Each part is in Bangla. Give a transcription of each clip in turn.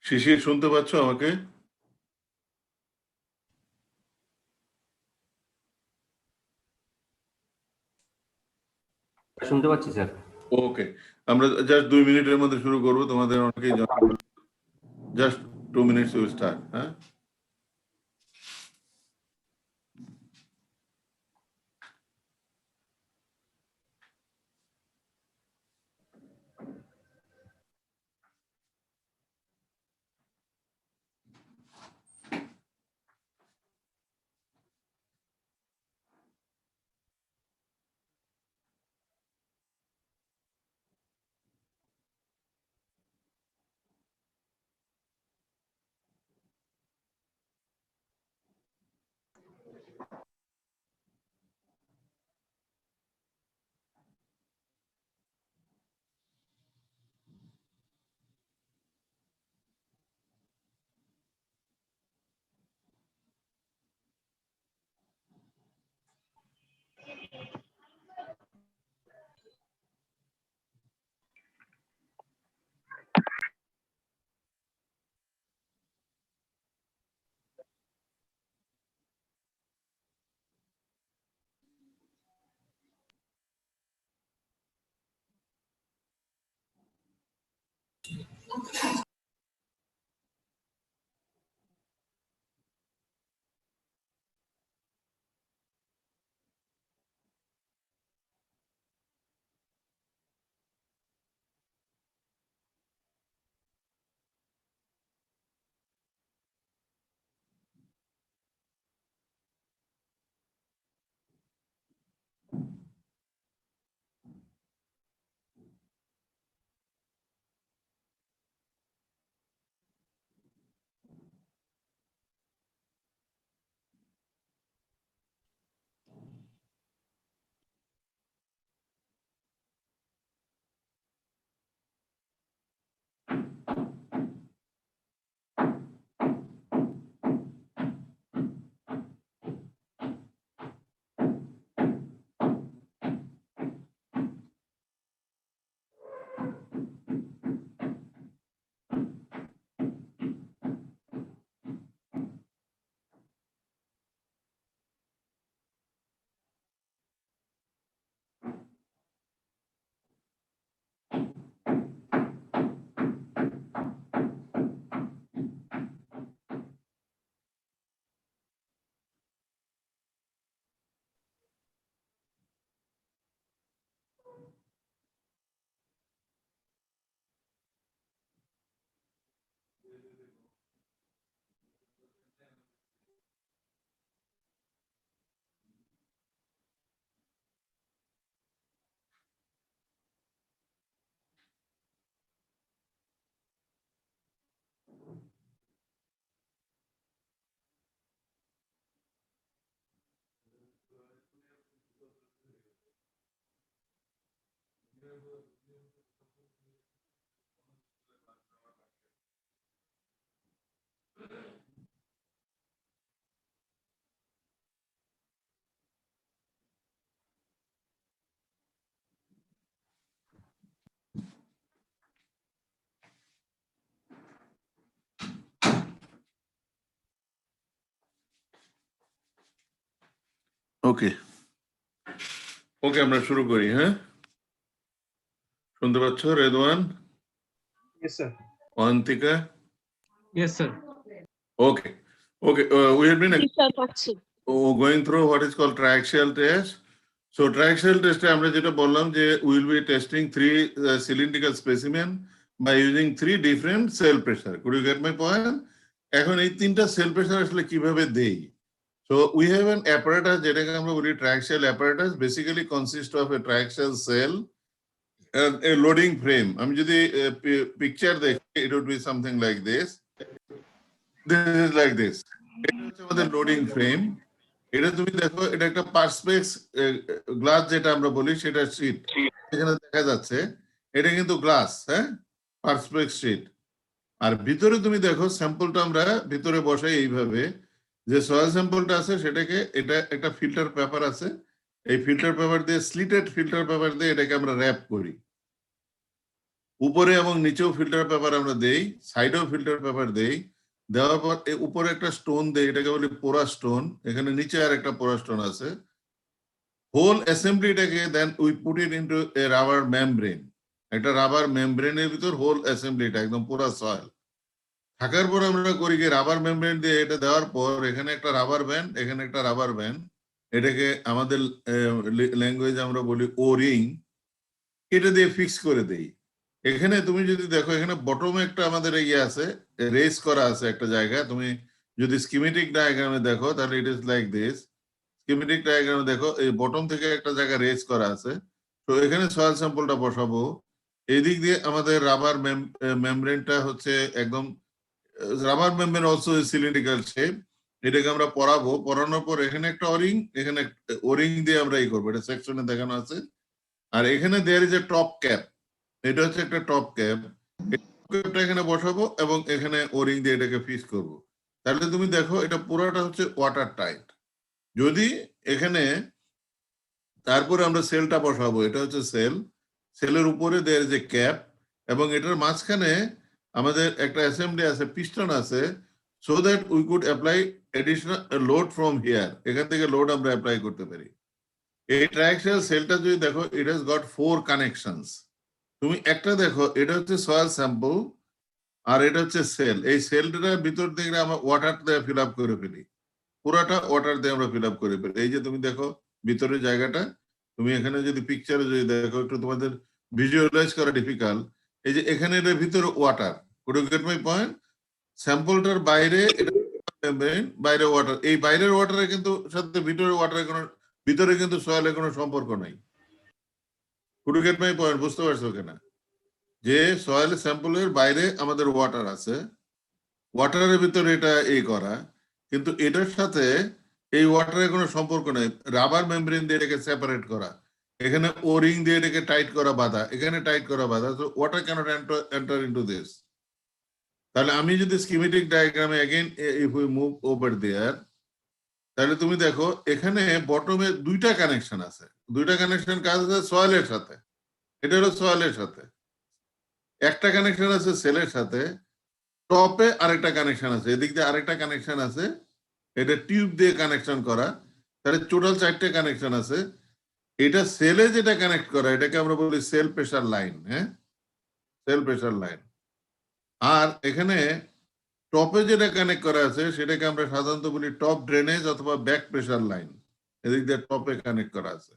শিশির শুনতে পাচ্ছ আমাকে? শুনতে পাচ্ছি স্যার। ওকে, আমরা জাস্ট 2 মিনিটের মধ্যে শুরু করব। তোমাদের অনেকেই জাস্ট 2 মিনিটস উইল স্টার্ট। হ্যাঁ, ওকে ওকে, আমরা শুরু করি। হ্যাঁ, শুনতে পাচ্ছ Redwan? Yes, sir. Antika? Yes, sir. Okay, okay. We have been going through what is called triaxial test. So triaxial test আমরা যেটা বললাম যে we will be testing 3 cylindrical specimen by using 3 different cell pressure. Could you get my point? এখন এই তিনটা সেল প্রেসার আসলে কিভাবে দেই? So we have an apparatus যেটাকে আমরা বলি triaxial apparatus, basically consists of a triaxial cell and a loading frame. আমি যদি picture দেখি, it would be something like this. This is like this. এটা হচ্ছে আমাদের লোডিং ফ্রেম। এটা তুমি দেখো, এটা একটা পার্সপেক্স গ্লাস যেটা আমরা বলি, সেটা শীট এখানে দেখা যাচ্ছে। এটা কিন্তু গ্লাস, হ্যাঁ, পার্সপেক্স শীট। আর ভিতরে তুমি দেখো স্যাম্পলটা আমরা ভিতরে বসাই এইভাবে, যে সয়েল স্যাম্পলটা আছে সেটাকে, এটা একটা ফিল্টার পেপার আছে, এই ফিল্টার পেপার দিয়ে, স্লিটেড ফিল্টার পেপার দিয়ে এটাকে আমরা র্যাপ করি। উপরে এবং নিচেও ফিল্টার পেপার আমরা দেই, সাইডেও ফিল্টার পেপার দেই, দেওয়ার পর উপরে একটা স্টোন দেই, এটাকে বলি পোরা স্টোন, এখানে নিচে আর একটা পোরা স্টোন আছে। হোল অ্যাসেম্বলিটাকে then we put it into a rubber membrane, একটা রাবার মেমব্রেনের ভিতর হোল অ্যাসেম্বলিটা একদম পুরা সয়েল থাকার পর আমরা করি কি রাবার মেমব্রেন দিয়ে এটা দেওয়ার পর এখানে একটা রাবার ব্যান্ড, এখানে একটা রাবার ব্যান্ড, এটাকে আমাদের ল্যাঙ্গুয়েজ আমরা বলি ও রিং, এটা দিয়ে ফিক্স করে দেই। এখানে তুমি যদি দেখো এখানে বটমে একটা আমাদের ইয়ে আছে, রেস করা আছে একটা জায়গা, তুমি যদি স্কিমেটিক ডায়াগ্রামে দেখো তাহলে it is like this. Schematic ডায়াগ্রামে দেখো এই বটম থেকে একটা জায়গা রেস করা আছে, তো এখানে সয়েল স্যাম্পলটা বসাবো। এই দিক দিয়ে আমাদের রাবার মেমব্রেনটা হচ্ছে একদম rubber membrane also cylindrical shape, এটাকে আমরা পরাবো, পরানোর পর এখানে একটা ওরিং, এখানে ওরিং দিয়ে আমরা এই করবো, এটা সেকশনে দেখানো আছে। আর এখানে there is a top cap, এটা হচ্ছে একটা টপ ক্যাপ, ক্যাপটা এখানে বসাবো এবং এখানে ওরিং দিয়ে এটাকে ফিক্স করব। তাহলে তুমি দেখো এটা পুরোটা হচ্ছে ওয়াটার টাইট। যদি এখানে তারপরে আমরা সেলটা বসাবো, এটা হচ্ছে সেল, সেলের উপরে দেয়ার ইজ এ ক্যাপ এবং এটার মাঝখানে আমাদের একটা অ্যাসেম্বলি আছে, পিস্টন আছে, so that we could apply additional load from here, এখান থেকে লোড আমরা অ্যাপ্লাই করতে পারি। এই ট্রায়াক্সিয়াল সেলটা যদি দেখো ইট হ্যাজ গট 4 কানেকশনস। তুমি একটা দেখো এটা হচ্ছে সয়েল স্যাম্পল আর এটা হচ্ছে সেল, এই সেলটার ভিতর থেকে আমরা ওয়াটার দিয়ে ফিল আপ করে ফেলি, পুরাটা ওয়াটার দিয়ে আমরা ফিল আপ করে ফেলি। এই যে তুমি দেখো ভিতরের জায়গাটা, তুমি এখানে যদি পিকচারে যদি দেখো, একটু তোমাদের ভিজুয়ালাইজ করা ডিফিকাল্ট, এই যে এখানে এর ভিতরে water, could you get my point? স্যাম্পলটার বাইরে এটা বাইরে ওয়াটার, এই বাইরের ওয়াটারের কিন্তু সাথে ভিতরের ওয়াটারের কোনো, ভিতরে কিন্তু সয়েলের কোনো সম্পর্ক নাই। Could you get my point? বুঝতে পারছো কিনা? যে সয়েল স্যাম্পলের বাইরে আমাদের ওয়াটার আছে, ওয়াটারের ভিতরে এটা এই করা, কিন্তু এটার সাথে এই ওয়াটারের কোনো সম্পর্ক নেই। রাবার মেমব্রেন দিয়ে এটাকে সেপারেট করা, এখানে ও রিং দিয়ে এটাকে টাইট করা বাধা, এখানে টাইট করা বাধা, so water cannot enter into this. তাহলে আমি যদি স্কিমেটিক ডায়াগ্রামে again if we move over there, তাহলে তুমি দেখো এখানে বটমে দুইটা কানেকশন আছে, দুইটা কানেকশন কাজ আছে সয়েলের সাথে, এটা হলো সয়েলের সাথে, একটা কানেকশন আছে সেলের সাথে, টপে আরেকটা কানেকশন আছে, এদিক দিয়ে আরেকটা কানেকশন আছে, এটা টিউব দিয়ে কানেকশন করা, তাহলে টোটাল 4টে কানেকশন আছে। এটা সেলে যেটা কানেক্ট করা এটাকে আমরা বলি সেল প্রেসার লাইন, হ্যাঁ, সেল প্রেসার লাইন। আর এখানে টপে যেটা কানেক্ট করা আছে সেটাকে আমরা সাধারণত বলি টপ ড্রেনেজ অথবা ব্যাক প্রেসার লাইন, এদিক দিয়ে টপে কানেক্ট করা আছে।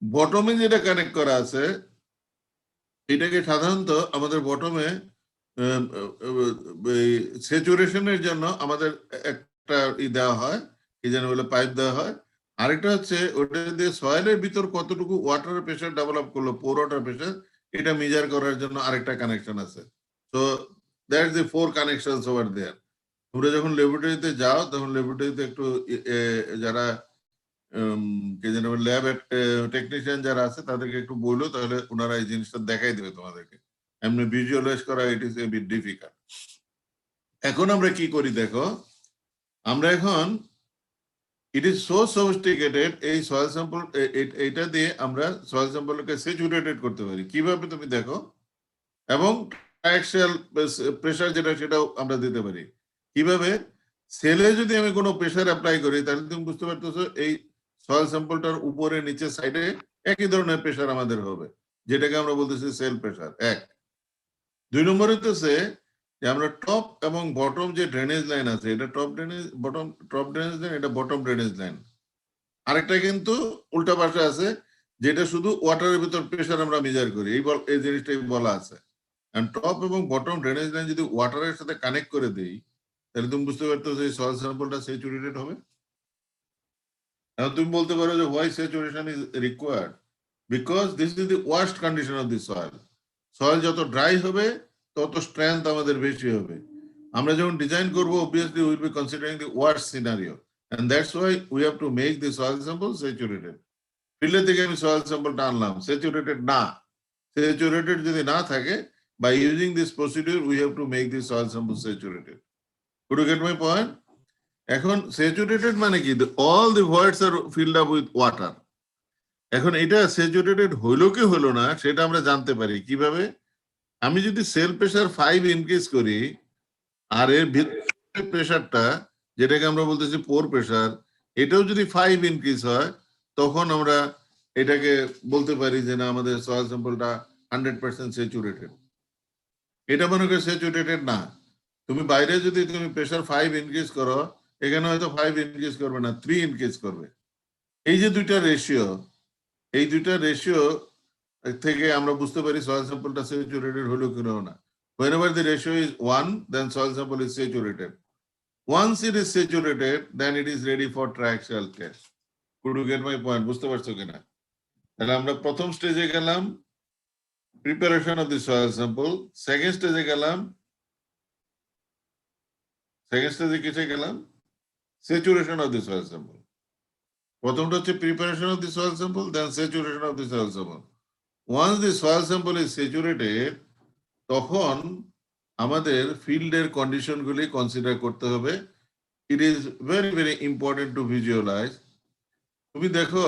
বটমে যেটা কানেক্ট করা আছে এটাকে সাধারণত আমাদের বটমে স্যাচুরেশনের জন্য আমাদের একটা দেওয়া হয়, কি যেন বলে পাইপ দেওয়া হয়। আরেকটা হচ্ছে ওটা দিয়ে সয়েলের ভিতর কতটুকু ওয়াটার প্রেসার ডেভেলপ করলো, পোর ওয়াটার প্রেসার, এটা মেজার করার জন্য আরেকটা কানেকশন আছে। So that's the 4 connections over there. তোমরা যখন ল্যাবরেটরিতে যাও তখন ল্যাবরেটরিতে একটু যারা কে যেন ল্যাব টেকনিশিয়ান যারা আছে তাদেরকে একটু বললো, তাহলে ওনারা এই জিনিসটা দেখাই দেবে তোমাদেরকে। এমনি ভিজুয়ালাইজ করা it is a bit difficult. এখন আমরা কি করি দেখো, আমরা এখন ইট ইজ সো সফিস্টিকেটেড, এই সয়েল স্যাম্পল এটা দিয়ে আমরা সয়েল স্যাম্পলকে স্যাচুরেটেড করতে পারি। কিভাবে তুমি দেখো, এবং ট্রায়াক্সিয়াল প্রেসার যেটা সেটাও আমরা দিতে পারি। কিভাবে? সেলে যদি আমি কোনো প্রেসার অ্যাপ্লাই করি তাহলে তুমি বুঝতে পারতেছো এই সয়েল স্যাম্পলটার উপরে নিচে সাইডে একই ধরনের প্রেসার আমাদের হবে, যেটাকে আমরা বলতেছি সেল প্রেসার। 1 2 নম্বর হচ্ছে যে আমরা টপ এবং বটম যে ড্রেনেজ লাইন আছে, এটা top drainage, bottom top drainage line, এটা বটম ড্রেনেজ লাইন। আরেকটা কিন্তু উল্টা পাশে আছে যেটা শুধু ওয়াটারের ভিতর প্রেসার আমরা মেজার করি, এই জিনিসটাই বলা আছে। এন্ড টপ এবং বটম ড্রেনেজ লাইন যদি ওয়াটারের সাথে কানেক্ট করে দেই তাহলে তুমি বুঝতে পারতো যে সয়েল স্যাম্পলটা স্যাচুরেটেড হবে। এখন তুমি বলতে পারো যে why saturation is required, because this is the worst condition of the soil. Soil যত ড্রাই হবে তত স্ট্রেংথ আমাদের বেশি হবে। আমরা যখন ডিজাইন করব obviously we will be considering the worst scenario, and that's why we have to make the soil sample saturated. ফিল্ডে থেকে আমি সয়েল স্যাম্পলটা আনলাম, স্যাচুরেটেড না, স্যাচুরেটেড যদি না থাকে, by using this procedure we have to make the soil sample saturated. Could you get my point? এখন স্যাচুরেটেড মানে কি, all the voids are filled up with water. এখন এটা স্যাচুরেটেড হইলো কি হলো না সেটা আমরা জানতে পারি কিভাবে? আমি যদি সেল প্রেসার 5 ইনক্রিজ করি আর এর ভিতরে প্রেসারটা যেটাকে আমরা বলতেছি পোর প্রেসার এটাও যদি 5 ইনক্রিজ হয় তখন আমরা এটাকে বলতে পারি যে না আমাদের সয়েল স্যাম্পলটা 100% স্যাচুরেটেড। এটা মনে করে স্যাচুরেটেড না, তুমি বাইরে যদি তুমি প্রেসার 5 ইনক্রিজ করো এখানে হয়তো 5 ইনক্রিজ করবে না, 3 ইনক্রিজ করবে। এই যে দুইটা রেশিও, এই দুইটা রেশিও থেকে আমরা বুঝতে পারি সয়েল স্যাম্পলটা স্যাচুরেটেড হলো কিনা না। Whenever the ratio is 1, then soil sample is saturated. Once it is saturated, then it is ready for triaxial test. Could you get my point? বুঝতে পারছো কিনা? তাহলে আমরা প্রথম স্টেজে গেলাম preparation of the soil sample, second স্টেজে গেলাম কিসে গেলাম saturation of the soil sample. প্রথমটা হচ্ছে preparation of the soil sample, then saturation of the soil sample. Once the soil sample is saturated তখন আমাদের ফিল্ডের কন্ডিশনগুলি কনসিডার করতে হবে। It is very very important to visualise. তুমি দেখো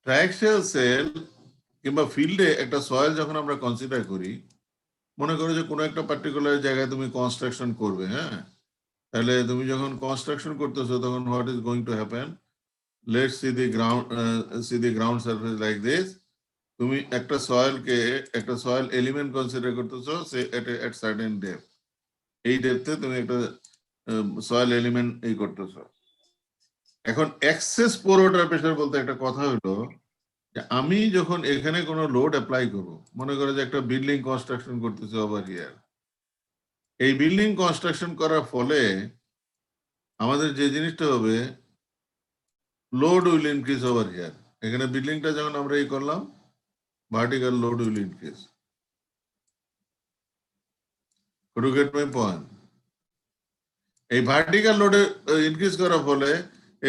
ট্রায়াক্সিয়াল সেল কিংবা ফিল্ডে একটা সয়েল যখন আমরা কনসিডার করি, মনে করো যে কোনো একটা পার্টিকুলার জায়গায় তুমি কনস্ট্রাকশন করবে, হ্যাঁ, তাহলে তুমি যখন কনস্ট্রাকশন করতেছো তখন what is going to happen, let's see the ground surface like this. তুমি একটা সয়েলকে একটা সয়েল এলিমেন্ট কনসিডার করতেছো সে এট সার্টেন ডেপথ, এই ডেপথে তুমি একটা সয়েল এলিমেন্ট এই করতেছো। এখন এক্সেস পোর ওয়াটার প্রেসার বলতে একটা কথা হলো যে আমি যখন এখানে কোনো লোড অ্যাপ্লাই করবো, মনে করো যে একটা বিল্ডিং কনস্ট্রাকশন করতেছে ওভার হিয়ার, এই বিল্ডিং কনস্ট্রাকশন করার ফলে আমাদের যে জিনিসটা হবে load will increase over here. এখানে বিল্ডিংটা যখন আমরা এই করলাম vertical load will increase. Could you get my point? এই ভার্টিক্যাল লোডে ইনক্রিজ করার ফলে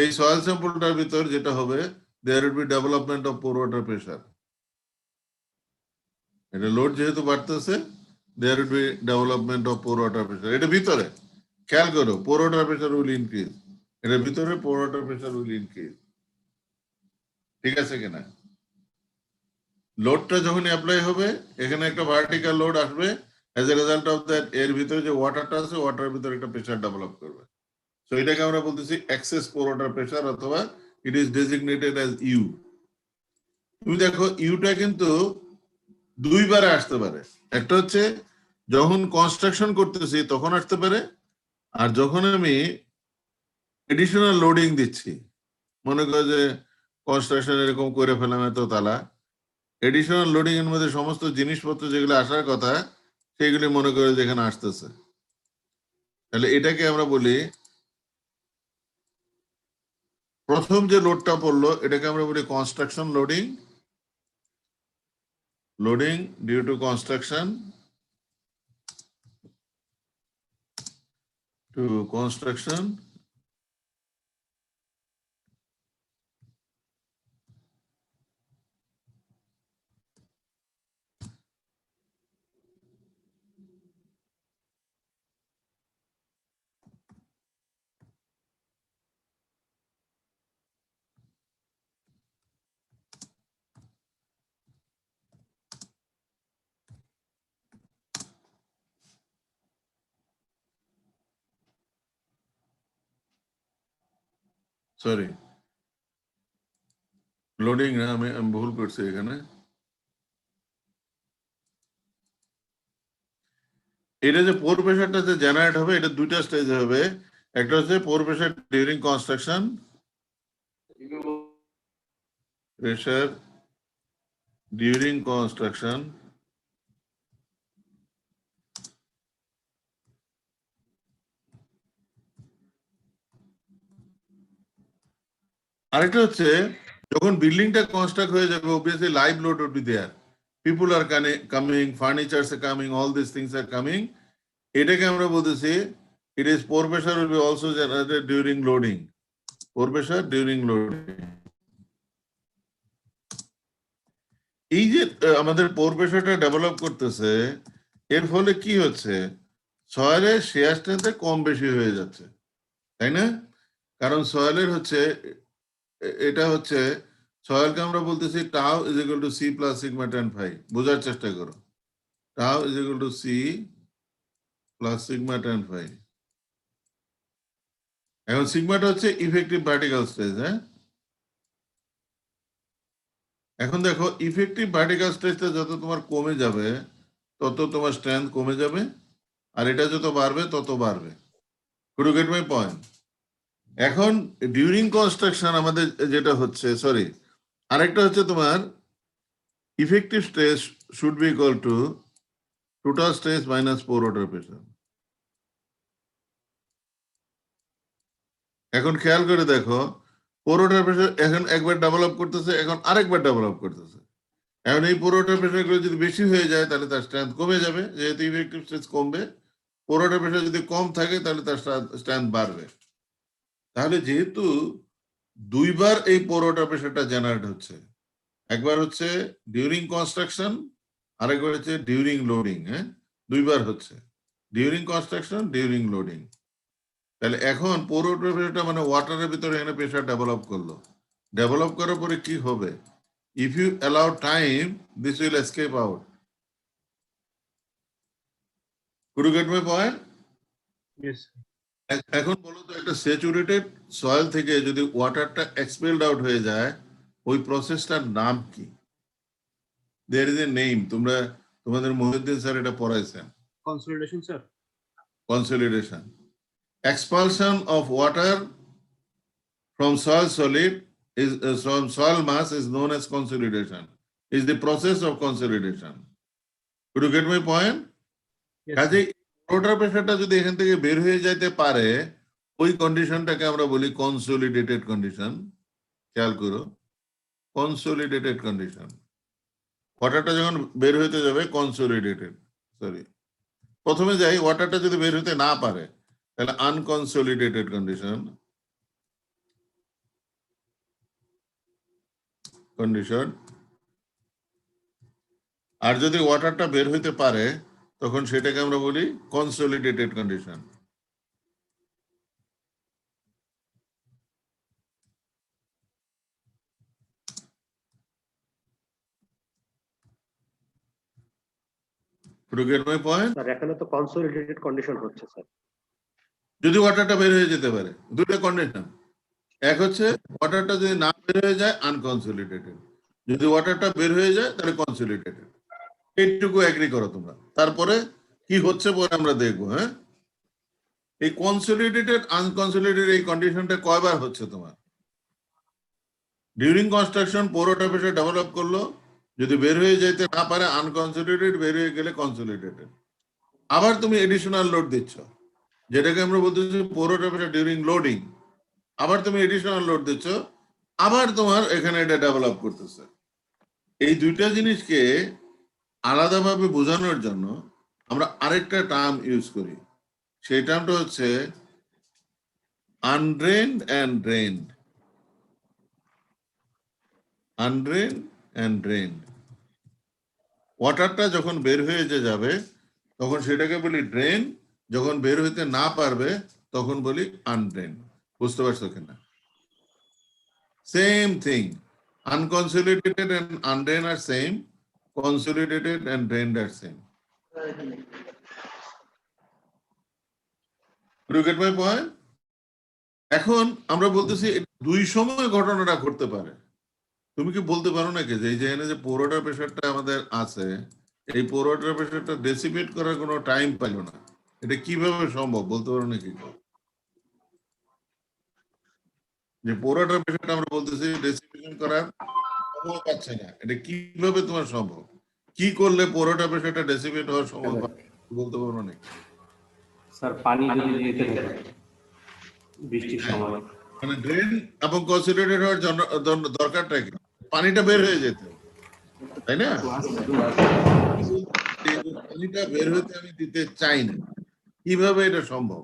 এই সয়েল স্যাম্পলটার ভিতর যেটা হবে there will be development of pore water pressure. এটা লোড যেহেতু বাড়তেছে there will be development of pore water pressure. এটা ভিতরে খেয়াল করো পোর ওয়াটার প্রেসার উইল ইনক্রিজ, এটা ভিতরে পোর ওয়াটার প্রেসার উইল ইনক্রিজ। ঠিক আছে কিনা? লোডটা যখন অ্যাপ্লাই হবে এখানে একটা ভার্টিক্যাল লোড আসবে, as a result of that এর ভিতরে যে ওয়াটারটা আছে ওয়াটারের ভিতরে একটা প্রেসার ডেভেলপ করবে। সো এটাকে আমরা বলতেছি এক্সেস পোর ওয়াটার প্রেসার অথবা it is designated as U. তুমি দেখো ইউটা কিন্তু দুইবারে আসতে পারে, একটা হচ্ছে যখন কনস্ট্রাকশন করতেছি তখন আসতে পারে, আর যখন আমি এডিশনাল লোডিং দিচ্ছি, মনে করো যে কনস্ট্রাকশন এরকম করে ফেলাম এত তালা, এডিশনাল লোডিং এর মধ্যে সমস্ত জিনিসপত্র যেগুলো আসার কথা সেগুলি মনে করে যেখানে আসতেছে, তাহলে এটাকে আমরা বলি প্রথম যে লোডটা পড়লো এটাকে আমরা বলি construction loading, loading due to construction sorry loading না, আমি ভুল করছি এখানে। এটা যে পোর প্রেসারটা যে জেনারেট হবে এটা দুইটা স্টেজে হবে, একটা হচ্ছে pore pressure during construction, pressure during construction, আরেকটা হচ্ছে যখন বিল্ডিংটা কনস্ট্রাক্ট হয়ে যাবে obviously live load would be there, people are coming, furnitures are coming, all these things are coming, এটাকে আমরা বলতেছি it is pore pressure will be also generated during loading, pore pressure during loading। এই যে আমাদের পোর প্রেসারটা ডেভেলপ করতেছে এর ফলে কি হচ্ছে সয়েলের শেয়ার স্ট্রেংথ কম বেশি হয়ে যাচ্ছে, তাই না? কারণ সয়েলের হচ্ছে এটা হচ্ছে সয়েলকে আমরা বলতেছি tau is equal to C plus sigma tan phi, বোঝার চেষ্টা করো। tau is equal to C plus sigma tan phi. এখন সিগমাটা হচ্ছে ইফেক্টিভ ভার্টিক্যাল স্ট্রেস। হ্যাঁ, এখন দেখো ইফেক্টিভ ভার্টিক্যাল স্ট্রেসটা যত তোমার কমে যাবে তত তোমার স্ট্রেংথ কমে যাবে, আর এটা যত বাড়বে তত বাড়বে। Could you get my point? এখন ডিউরিং কনস্ট্রাকশন আমাদের যেটা হচ্ছে, সরি, আরেকটা হচ্ছে তোমার effective stress should be equal to total stress minus pore water pressure. এখন খেয়াল করে দেখো, পোর ওয়াটার প্রেশার এখন একবার ডেভেলপ করতেছে, এখন আরেকবার ডেভেলপ করতেছে। এখন এই পোর ওয়াটার প্রেশার গুলো যদি বেশি হয়ে যায় তাহলে তার স্ট্রেংথ কমে যাবে, যেহেতু ইফেক্টিভ স্ট্রেস কমবে। পোর ওয়াটার প্রেশার যদি কম থাকে তাহলে তার স্ট্রেংথ বাড়বে। তাহলে যেহেতু দুইবার এই পোর ওয়াটার প্রেশারটা জেনারেট হচ্ছে, একবার হচ্ছে ডিউরিং কনস্ট্রাকশন, আরেকবার হচ্ছে ডিউরিং লোডিং। হ্যাঁ, দুইবার হচ্ছে, ডিউরিং কনস্ট্রাকশন, ডিউরিং লোডিং। তাহলে এখন পোর ওয়াটার প্রেশারটা মানে ওয়াটারের ভিতরে এখানে প্রেশার ডেভেলপ করলো। ডেভেলপ করার পরে কি হবে? If you allow time, this will escape out. Could you get my point? Yes. এখন বলো তো, একটা স্যাচুরেটেড সয়েল থেকে যদি ওয়াটারটা এক্সপেলড আউট হয়ে যায়, ওই প্রসেসটার নাম কি? There is a name. তোমরা তোমাদের মহিউদ্দিন স্যার এটা পড়াইছেন। Consolidation, sir. Consolidation. Expulsion of water from soil solid is from soil mass is known as consolidation. Is the process of consolidation. Could you get my point? Yes. কাজে ওয়াটার প্রেশারটা যদি এখান থেকে বের হয়ে যাইতে পারে, ওই কন্ডিশনটাকে আমরা বলি কনসোলিডেটেড কন্ডিশন। খেয়াল করো, কনসোলিডেটেড কন্ডিশন। ওয়াটারটা যখন বের হইতে যাবে কনসোলিডেটেড, সরি, প্রথমে যাই, ওয়াটারটা যদি বের হইতে না পারে তাহলে আনকনসোলিডেটেড কন্ডিশন। আর যদি ওয়াটারটা বের হইতে পারে তখন সেটাকে আমরা বলি consolidated condition. You get my point? Sir এখানে তো কনসোলিডেটেড কন্ডিশন হচ্ছে স্যার। যদি ওয়াটারটা বের হয়ে যেতে পারে, দুটো কন্ডিশন। এক হচ্ছে ওয়াটারটা যদি না বের হয়ে যায় আনকনসোলিডেটেড, যদি ওয়াটারটা বের হয়ে যায় তাহলে কনসোলিডেটেড। এইটুকু এগ্রি করো তোমরা। তারপরে কি হচ্ছে পরে আমরা দেখবো। হ্যাঁ, এই কনসোলিডেটেড আনকনসোলিডেটেড এই কন্ডিশনটা কয়বার হচ্ছে তোমার? ডিউরিং কনস্ট্রাকশন পোর ওয়াটার প্রেশার ডেভেলপ করলো, যদি বের হয়ে যেতে না পারে আনকনসোলিডেটেড, বের হয়ে গেলে কনসোলিডেটেড। আবার তুমি এডিশনাল লোড দিচ্ছ, যেটাকে আমরা বলতেছি পোর ওয়াটার প্রেশার ডিউরিং লোডিং। আবার তুমি এডিশনাল লোড দিচ্ছ, আবার তোমার এখানে এটা ডেভেলপ করতেছে। এই দুইটা জিনিসকে আলাদাভাবে বোঝানোর জন্য আমরা আরেকটা টার্ম ইউজ করি। সেই টার্মটা হচ্ছে আনড্রেনড অ্যান্ড ড্রেনড। আনড্রেনড and drained. ওয়াটারটা যখন বের হয়ে যাবে তখন সেটাকে বলি ড্রেন, যখন বের হইতে না পারবে তখন বলি আনড্রেন। বুঝতে পারছো কিনা? Same thing, unconsolidated and undrained আর সেম, কনসোলিডেটেড এন্ড ড্রেনড আর same. Do you get my point? এখন আমরা বলতেছি দুই সময় ঘটনাটা ঘটতে পারে। তুমি কি বলতে পারো নাকি যে এই যে এখানে যে পোর ওয়াটার প্রেশারটা আমাদের আছে, এই পোর ওয়াটার প্রেশারটা ডেসিপেট করার কোনো টাইম পাইল না, এটা কিভাবে সম্ভব বলতে পারো নাকি? যে পোর ওয়াটার প্রেশারটা আমরা বলতেছি ডেসিপেশন করার সময় পাচ্ছে না, এটা কিভাবে তোমার সম্ভব? কি করলে পোর ওয়াটার প্রেশারটা ডেসিপেট হওয়ার সময় পাবে বলতে পারো নাকি? স্যার পানি যদি যেতে থাকে বৃষ্টির সময়, মানে ড্রেন এবং কনসোলিডেটেড হওয়ার জন্য দরকারটা কি? পানিটা বের হয়ে যেতে, তাই না? পানিটা বের হইতে আমি দিতে চাই না, কিভাবে এটা সম্ভব?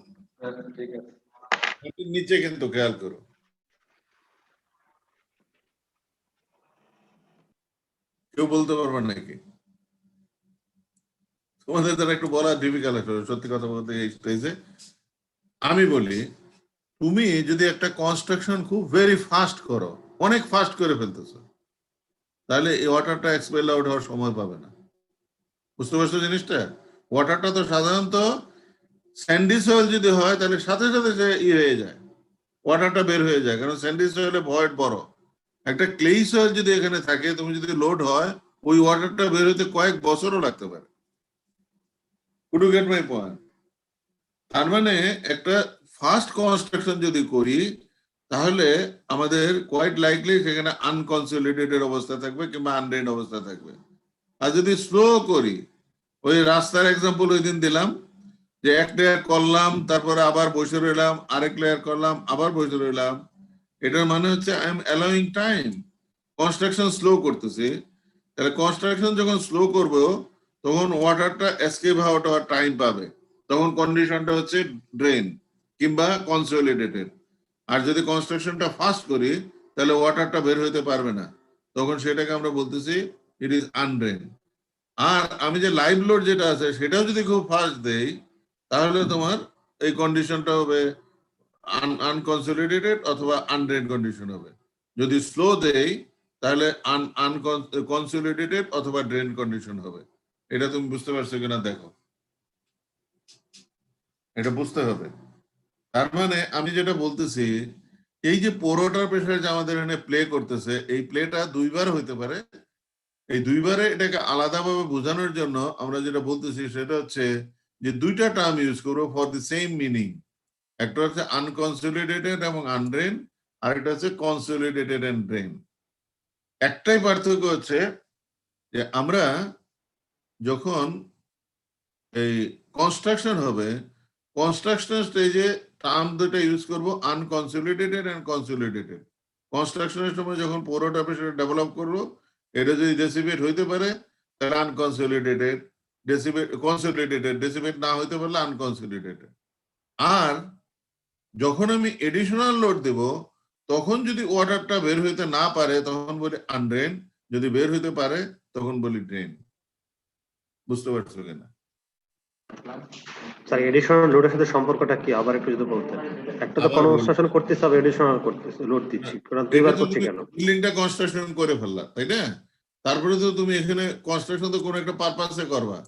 নিচে কিন্তু খেয়াল করো, কেউ বলতে পারবে নাকি? তোমাদের দ্বারা একটু বলা ডিফিকাল্ট, সত্যি কথা বলতে এই স্টেজে আমি বলি, তুমি যদি একটা কনস্ট্রাকশন খুব ভেরি ফাস্ট করো, অনেক ফাস্ট করে ফেলতেছো, তাহলে এই ওয়াটারটা এক্সপেল আউট হওয়ার সময় পাবে না। বুঝতে পারছো জিনিসটা? ওয়াটারটা তো সাধারণত স্যান্ডি সয়েল যদি হয় তাহলে সাথে সাথে সে হয়ে যায়, ওয়াটারটা বের হয়ে যায়, কারণ স্যান্ডি সয়েলে ভয়েড বড়। একটা ক্লেই সয়েল যদি এখানে থাকে, তুমি যদি লোড হয়, ওই ওয়াটারটা বের হতে কয়েক বছরও লাগতে পারে। Could you get my point? তার মানে একটা ফার্স্ট কনস্ট্রাকশন যদি করি, তাহলে আমাদের কোয়াইট লাইকলি সেখানে আনকনসলিডেটেড অবস্থা থাকবে কিংবা আনড্রেন অবস্থা থাকবে। আর যদি স্লো করি, ওই রাস্তার এক্সাম্পল ওই দিন দিলাম, যে এক লেয়ার করলাম, তারপরে আবার বসে রইলাম, আরেক লেয়ার করলাম, আবার বসে রইলাম, এটার মানে হচ্ছে I am allowing time, construction slow করতেছি। তাহলে কনস্ট্রাকশন যখন স্লো করব, তখন ওয়াটারটা এসকেপ হওয়ার টাইম পাবে, তখন কন্ডিশনটা হচ্ছে ড্রেন কিংবা কনসলিডেটেড। আর যদি কনস্ট্রাকশনটা ফাস্ট করি, তাহলে ওয়াটারটা বের হইতে পারবে না, তখন সেটাকে আমরা বলতেছি ইট ইজ আনড্রেন। আর আমি যে লাইভ লোড যেটা আছে সেটাও যদি খুব ফাস্ট দেই, তাহলে তোমার এই কন্ডিশনটা হবে আনকনসলিডেটেড অথবা আনড্রেন কন্ডিশন হবে। যদি স্লো দেই, তাহলে আনকনসলিডেটেড অথবা ড্রেন কন্ডিশন হবে। এটা তুমি বুঝতে পারছো কিনা দেখো, এটা বুঝতে হবে। তার মানে আমি যেটা বলতেছি, এই যে পোরোটার প্রেসার যে আমাদের এখানে প্লে করতেছে, এই প্লেটা দুইবার হইতে পারে। এই দুইবারে এটাকে আলাদাভাবে বোঝানোর জন্য আমরা যেটা বলতেছি সেটা হচ্ছে যে দুইটা টার্ম ইউজ করবো ফর দি সেম মিনিং। একটা হচ্ছে আনকনসলিডেটেড এবং আনড্রেন, আর একটা হচ্ছে কনসলিডেটেড এন্ড ড্রেন। একটাই পার্থক্য হচ্ছে যে আমরা যখন এই কনস্ট্রাকশন হবে, কনস্ট্রাকশন স্টেজে টার্ম দুটা ইউজ করবো, আনকনসলিডেটেড এন্ড কনসলিডেটেড। কনস্ট্রাকশনের সময় যখন পুরোটা সেটা ডেভেলপ করবো, এটা যদি ডেসিবেট হইতে পারে তাহলে আনকনসলিডেটেড, ডেসিবেট কনসলিডেটেড, ডেসিবেট না হইতে পারলে আনকনসলিডেটেড। আর যখন আমি এডিশনাল লোড দেব, তখন যদি ওয়াটারটা বের হইতে না পারে তখন বলি আনড্রেন, যদি বের হইতে পারে তখন বলি ড্রেন। বুঝতে পারছো কিনা? স্যার এডিশনাল লোডের সাথে সম্পর্কটা কি আবার একটু যদি বলতেন? একটা তো আবার বলি, কনস্ট্রাকশন করতেছি, আবার এডিশনাল করতেছি, লোড দিচ্ছি, ওরা এটা দুইবার তো করছি তুমি কেন? বিল্ডিংটা কনস্ট্রাকশন করে ফেললা, তাই না? তারপরে তো তুমি এখানে কনস্ট্রাকশন তো কোনো একটা পারপাসে করবা।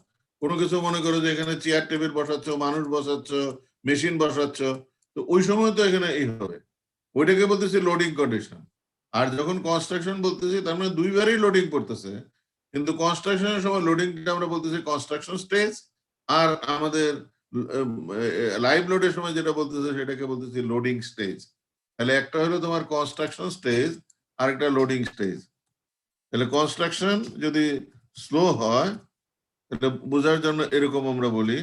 কোনো কিছু মনে করো যে এখানে চেয়ার টেবিল বসাচ্ছ, মানুষ বসাচ্ছ, মেশিন বসাচ্ছ, তো ওই সময় তো এখানে এই হবে, ওইটাকে বলতেছি লোডিং কন্ডিশন। আর যখন কনস্ট্রাকশন বলতেছি, তার মানে দুইবারই লোডিং করতেছে, কিন্তু কনস্ট্রাকশনের সময় লোডিংটা আমরা বলতেছি কনস্ট্রাকশন স্টেজ, আর আমাদের লাইভ লোডের সময় যেটা বলতেছে সেটাকে বলতেছি লোডিং স্টেজ। তাহলে একটা হলো তোমার কনস্ট্রাকশন স্টেজ, আর একটা লোডিং স্টেজ। তাহলে কনস্ট্রাকশন যদি স্লো হয়, এটা বোঝার জন্য এরকম আমরা বলি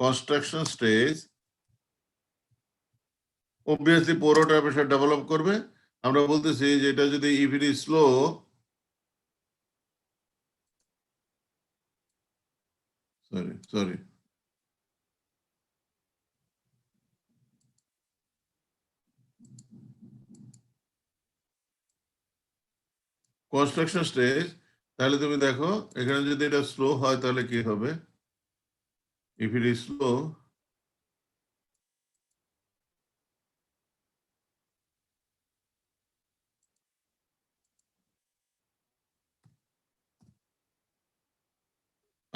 কনস্ট্রাকশন স্টেজ অবভিয়াসলি পুরোটা প্রেসার ডেভেলপ করবে। আমরা বলতেছি যে এটা যদি if it is slow, sorry construction stage, তাহলে তুমি দেখো এখানে যদি এটা স্লো হয় তাহলে কি হবে, ইফ ইট ইজ স্লো,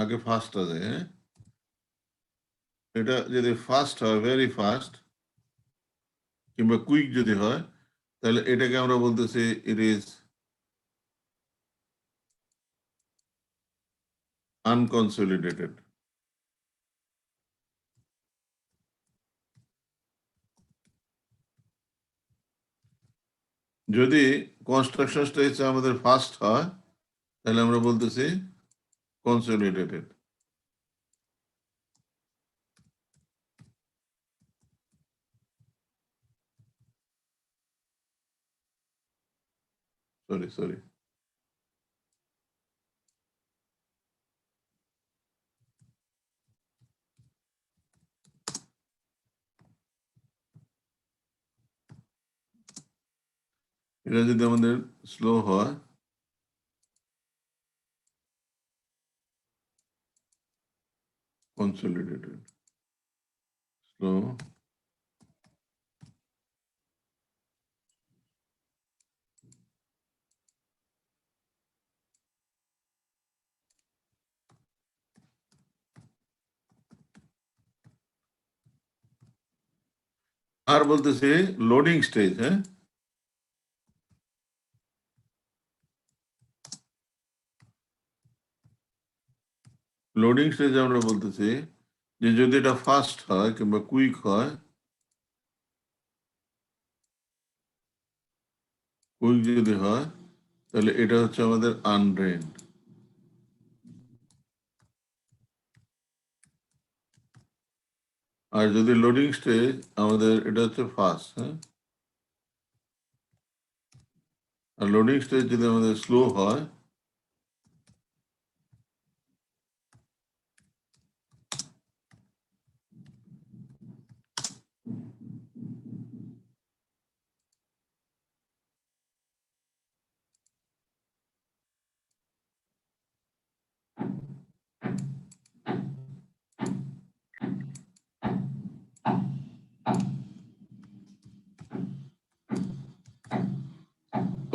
আগে ফাস্ট আছে, হ্যাঁ, এটা যদি ফাস্ট হয়, ভেরি ফাস্ট কিংবা কুইক যদি হয়, তাহলে এটাকে আমরা বলতেছি ইট ইজ আনকনসলিডেটেড। যদি কনস্ট্রাকশন স্টেজ আমাদের ফাস্ট হয়, তাহলে আমরা বলতেছি কনসলিডেটেড। সরি এটা যদি আমাদের স্লো হয়, কনসলিডেটেড, স্লো, আর বলতেছি লোডিং স্টেজ, হ্যাঁ, লোডিং স্টেজ আমরা বলতেছি যে যদি এটা ফাস্ট হয় কিংবা কুইক হয়, কুইক যদি হয় তাহলে এটা হচ্ছে আমাদের আনড্রেন। আর যদি লোডিং স্টেজ আমাদের এটা হচ্ছে ফাস্ট, হ্যাঁ, আর লোডিং স্টেজ যদি আমাদের স্লো হয়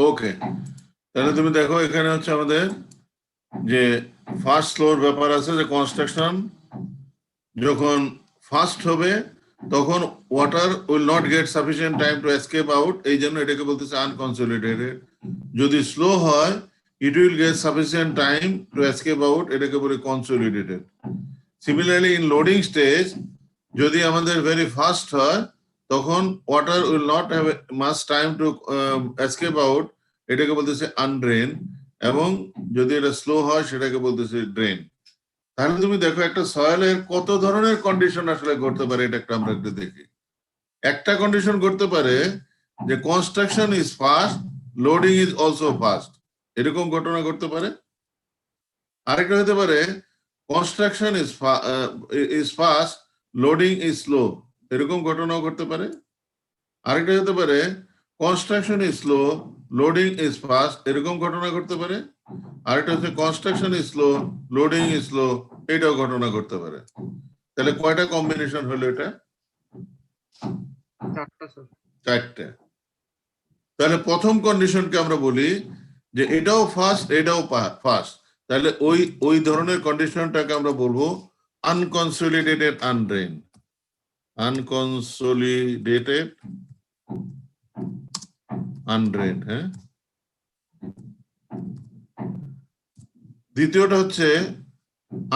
ওকে, তাহলে তুমি দেখো এখানে হচ্ছে আমাদের যে ফার্স্ট স্লোর ব্যাপার আছে, যে কনস্ট্রাকশন যখন ফাস্ট হবে তখন water will not get sufficient time to escape out, এই জন্য এটাকে বলতেছে আনকনসলিডেটেড। যদি স্লো হয় it will get sufficient time to escape out, এটাকে বলে consolidated. Similarly in loading stage যদি আমাদের ভেরি ফাস্ট হয় তখন water will not have much time to escape out, এটাকে বলতেছে আনড্রেন। এবং যদি এটা স্লো হয় সেটাকে বলতেছে ড্রেন। তাহলে তুমি দেখো একটা সয়েলের কত ধরনের কন্ডিশন আসলে ঘটতে পারে, এটা একটা আমরা একটু দেখি। একটা কন্ডিশন ঘটতে পারে যে construction is fast, loading is also fast, এরকম ঘটনা ঘটতে পারে। আরেকটা হতে পারে construction is fast, loading is slow, এরকম ঘটনাও ঘটতে পারে। আরেকটা হতে পারে construction is slow, loading is fast, এরকম ঘটনা ঘটতে পারে। আরেকটা হচ্ছে construction is slow, loading is slow, এটাও ঘটনা ঘটতে পারে। তাহলে কয়টা কম্বিনেশন হলো এটা? চারটা স্যার। চারটে। তাহলে প্রথম কন্ডিশনকে আমরা বলি যে এটাও ফাস্ট এটাও ফাস্ট, তাহলে ওই ওই ধরনের কন্ডিশনটাকে আমরা বলবো আনকনসলিডেটেড আনড্রেন। আনকনসলিডেটেড আনড্রেন, হ্যাঁ। দ্বিতীয়টা হচ্ছে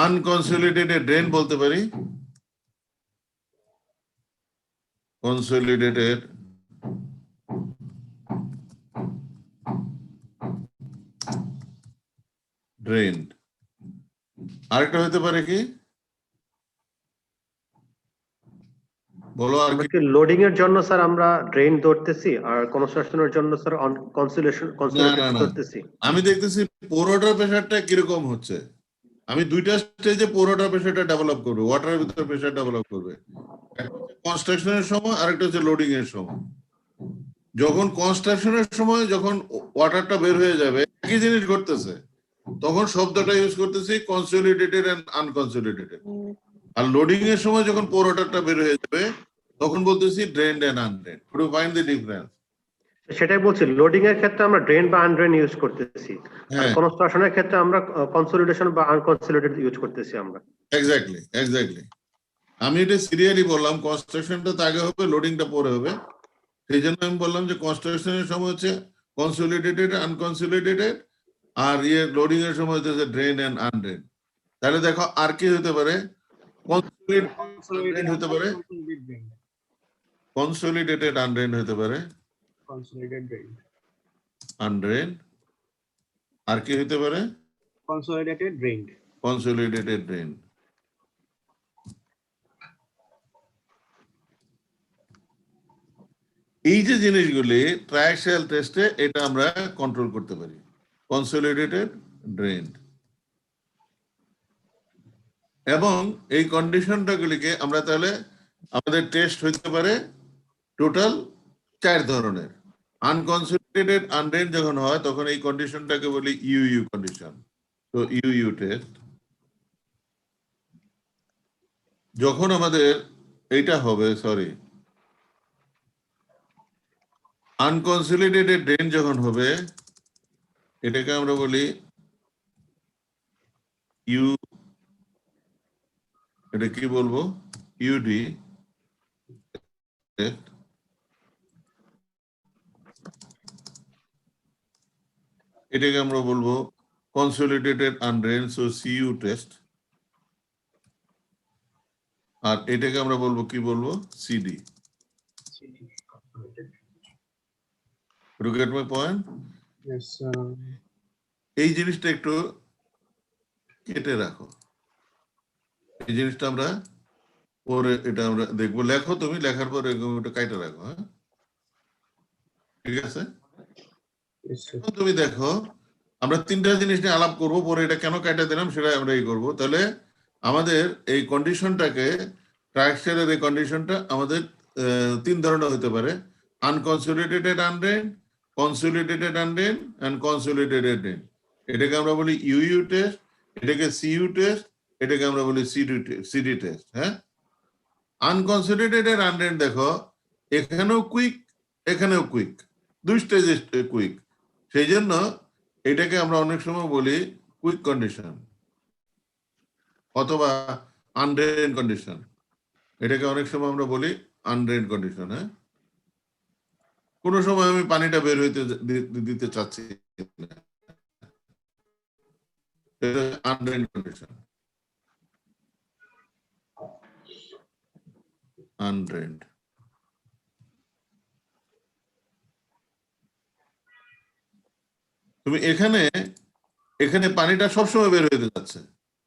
আনকনসলিডেটেড ড্রেন বলতে পারি, কনসলিডেটেড ড্রেন। আরেকটা হতে পারে কি, বলো আর কি? লোডিং এর জন্য স্যার আমরা ড্রেন ধরতেছি আর কনস্ট্রাকশনের জন্য স্যার কনসোলিডেটেড না, ধরতেছি। আমি দেখতেছি পোরোটার প্রেশারটা কিরকম হচ্ছে। আমি দুইটা স্টেজে পোরোটার প্রেশারটা ডেভেলপ করবে, ওয়াটারের ভিতরে প্রেশার ডেভেলপ করবে। একটা হচ্ছে কনস্ট্রাকশনের সময়, আরেকটা হচ্ছে লোডিং এর সময়। যখন কনস্ট্রাকশনের সময় যখন ওয়াটারটা বের হয়ে যাবে একই জিনিস ঘটতেছে, তখন শব্দটা ইউজ করতেছি কনসলিডেটেড এন্ড আনকনসলিডেটেড। আর লোডিং এর সময় যখন পোরোটারটা বের হয়ে যাবে তখন বলতেছি drained and undrained. To find the difference. সেটাই বলছি, লোডিং এর ক্ষেত্রে আমরা ড্রেন বা আনড্রেন ইউজ করতেছি, আর হ্যাঁ, কনস্ট্রাকশনের ক্ষেত্রে আমরা কনসোলিডেশন বা আনকনসোলিডেটেড ইউজ করতেছি আমরা। Exactly exactly. আমি এটা সিরিয়ালি বললাম, কনস্ট্রাকশনটা তো আগে হবে, লোডিংটা পরে হবে। সেই জন্য আমি বললাম যে কনস্ট্রাকশনের সময় হচ্ছে কনসলিডেটেড আনকনসলিডেটেড, আর লোডিং এর সময় হচ্ছে ড্রেন এন্ড আনড্রেন। তাহলে দেখো আর কি হতে পারে, কনসলিডেটেড হতে পারে, কনসলিডেটেড আনড্রেন হতে পারে, কনসলিডেটেড ড্রেন। আনড্রেন। আর কি হতে পারে, কনসলিডেটেড ড্রেন। Consolidated drain. এই যে জিনিসগুলি ট্রায়াক্সিয়াল টেস্টে এটা আমরা কন্ট্রোল করতে পারি, কনসলিডেটেড ড্রেন। এবং এই কন্ডিশনটাগুলিকে আমরা তাহলে আমাদের টেস্ট হইতে পারে টোটাল 4 ধরনের। আনকনসলিডেটেড আনড্রেন যখন হয় তখন এই কন্ডিশনটাকে বলি ইউইউ কন্ডিশন। তো ইউইউ টেস্ট। যখন আমাদের এইটা হবে, সরি, আনকনসলিডেটেড ড্রেন যখন হবে এটাকে আমরা বলি ইউ, এটা কি বলবো, ইউডি টেস্ট। এটাকে আমরা বলবো কনসলিডেটেড আনড্রেন, সো সিইউ টেস্ট। আর এটাকে আমরা বলবো কি বলবো, CD. You get my point? Yes. এই জিনিসটা একটু কেটে রাখো, এই জিনিসটা আমরা পরে এটা আমরা দেখবো। লেখো, তুমি লেখার পর এরকম একটু কেটে রাখো, হ্যাঁ, ঠিক আছে? Yes, sir. এখন তুমি দেখো, আমরা তিনটা জিনিস নিয়ে আলাপ করবো, পরে এটা কেন কেটে দিলাম সেটা আমরা এই করবো। তাহলে আমাদের এই কন্ডিশনটাকে, ট্রায়াক্সিয়ালের এই কন্ডিশনটা আমাদের তিন ধরনের হতে পারে: unconsolidated undrained, consolidated undrained and consolidated drain. এটাকে আমরা বলি ইউইউ টেস্ট, এটাকে সিইউ টেস্ট, এটাকে আমরা বলি সিডি টেস্ট। হ্যাঁ, আনকনসলিডেটেড আনড্রেন দেখো, এখানেও কুইক, এখানেও কুইক, দুই স্টেজে কুইক। সেই জন্য এটাকে আমরা অনেক সময় বলি কুইক কন্ডিশন অথবা আনড্রেন কন্ডিশন। এটাকে অনেক সময় আমরা বলি আনড্রেন কন্ডিশন। হ্যাঁ, কোন সময় আমি পানিটা বের হইতে দিতে চাচ্ছি না, এটা আনড্রেন কন্ডিশন, আনড্রেনড। তুমি এখানে এখানে পানিটা সবসময় বের হয়ে যাচ্ছে,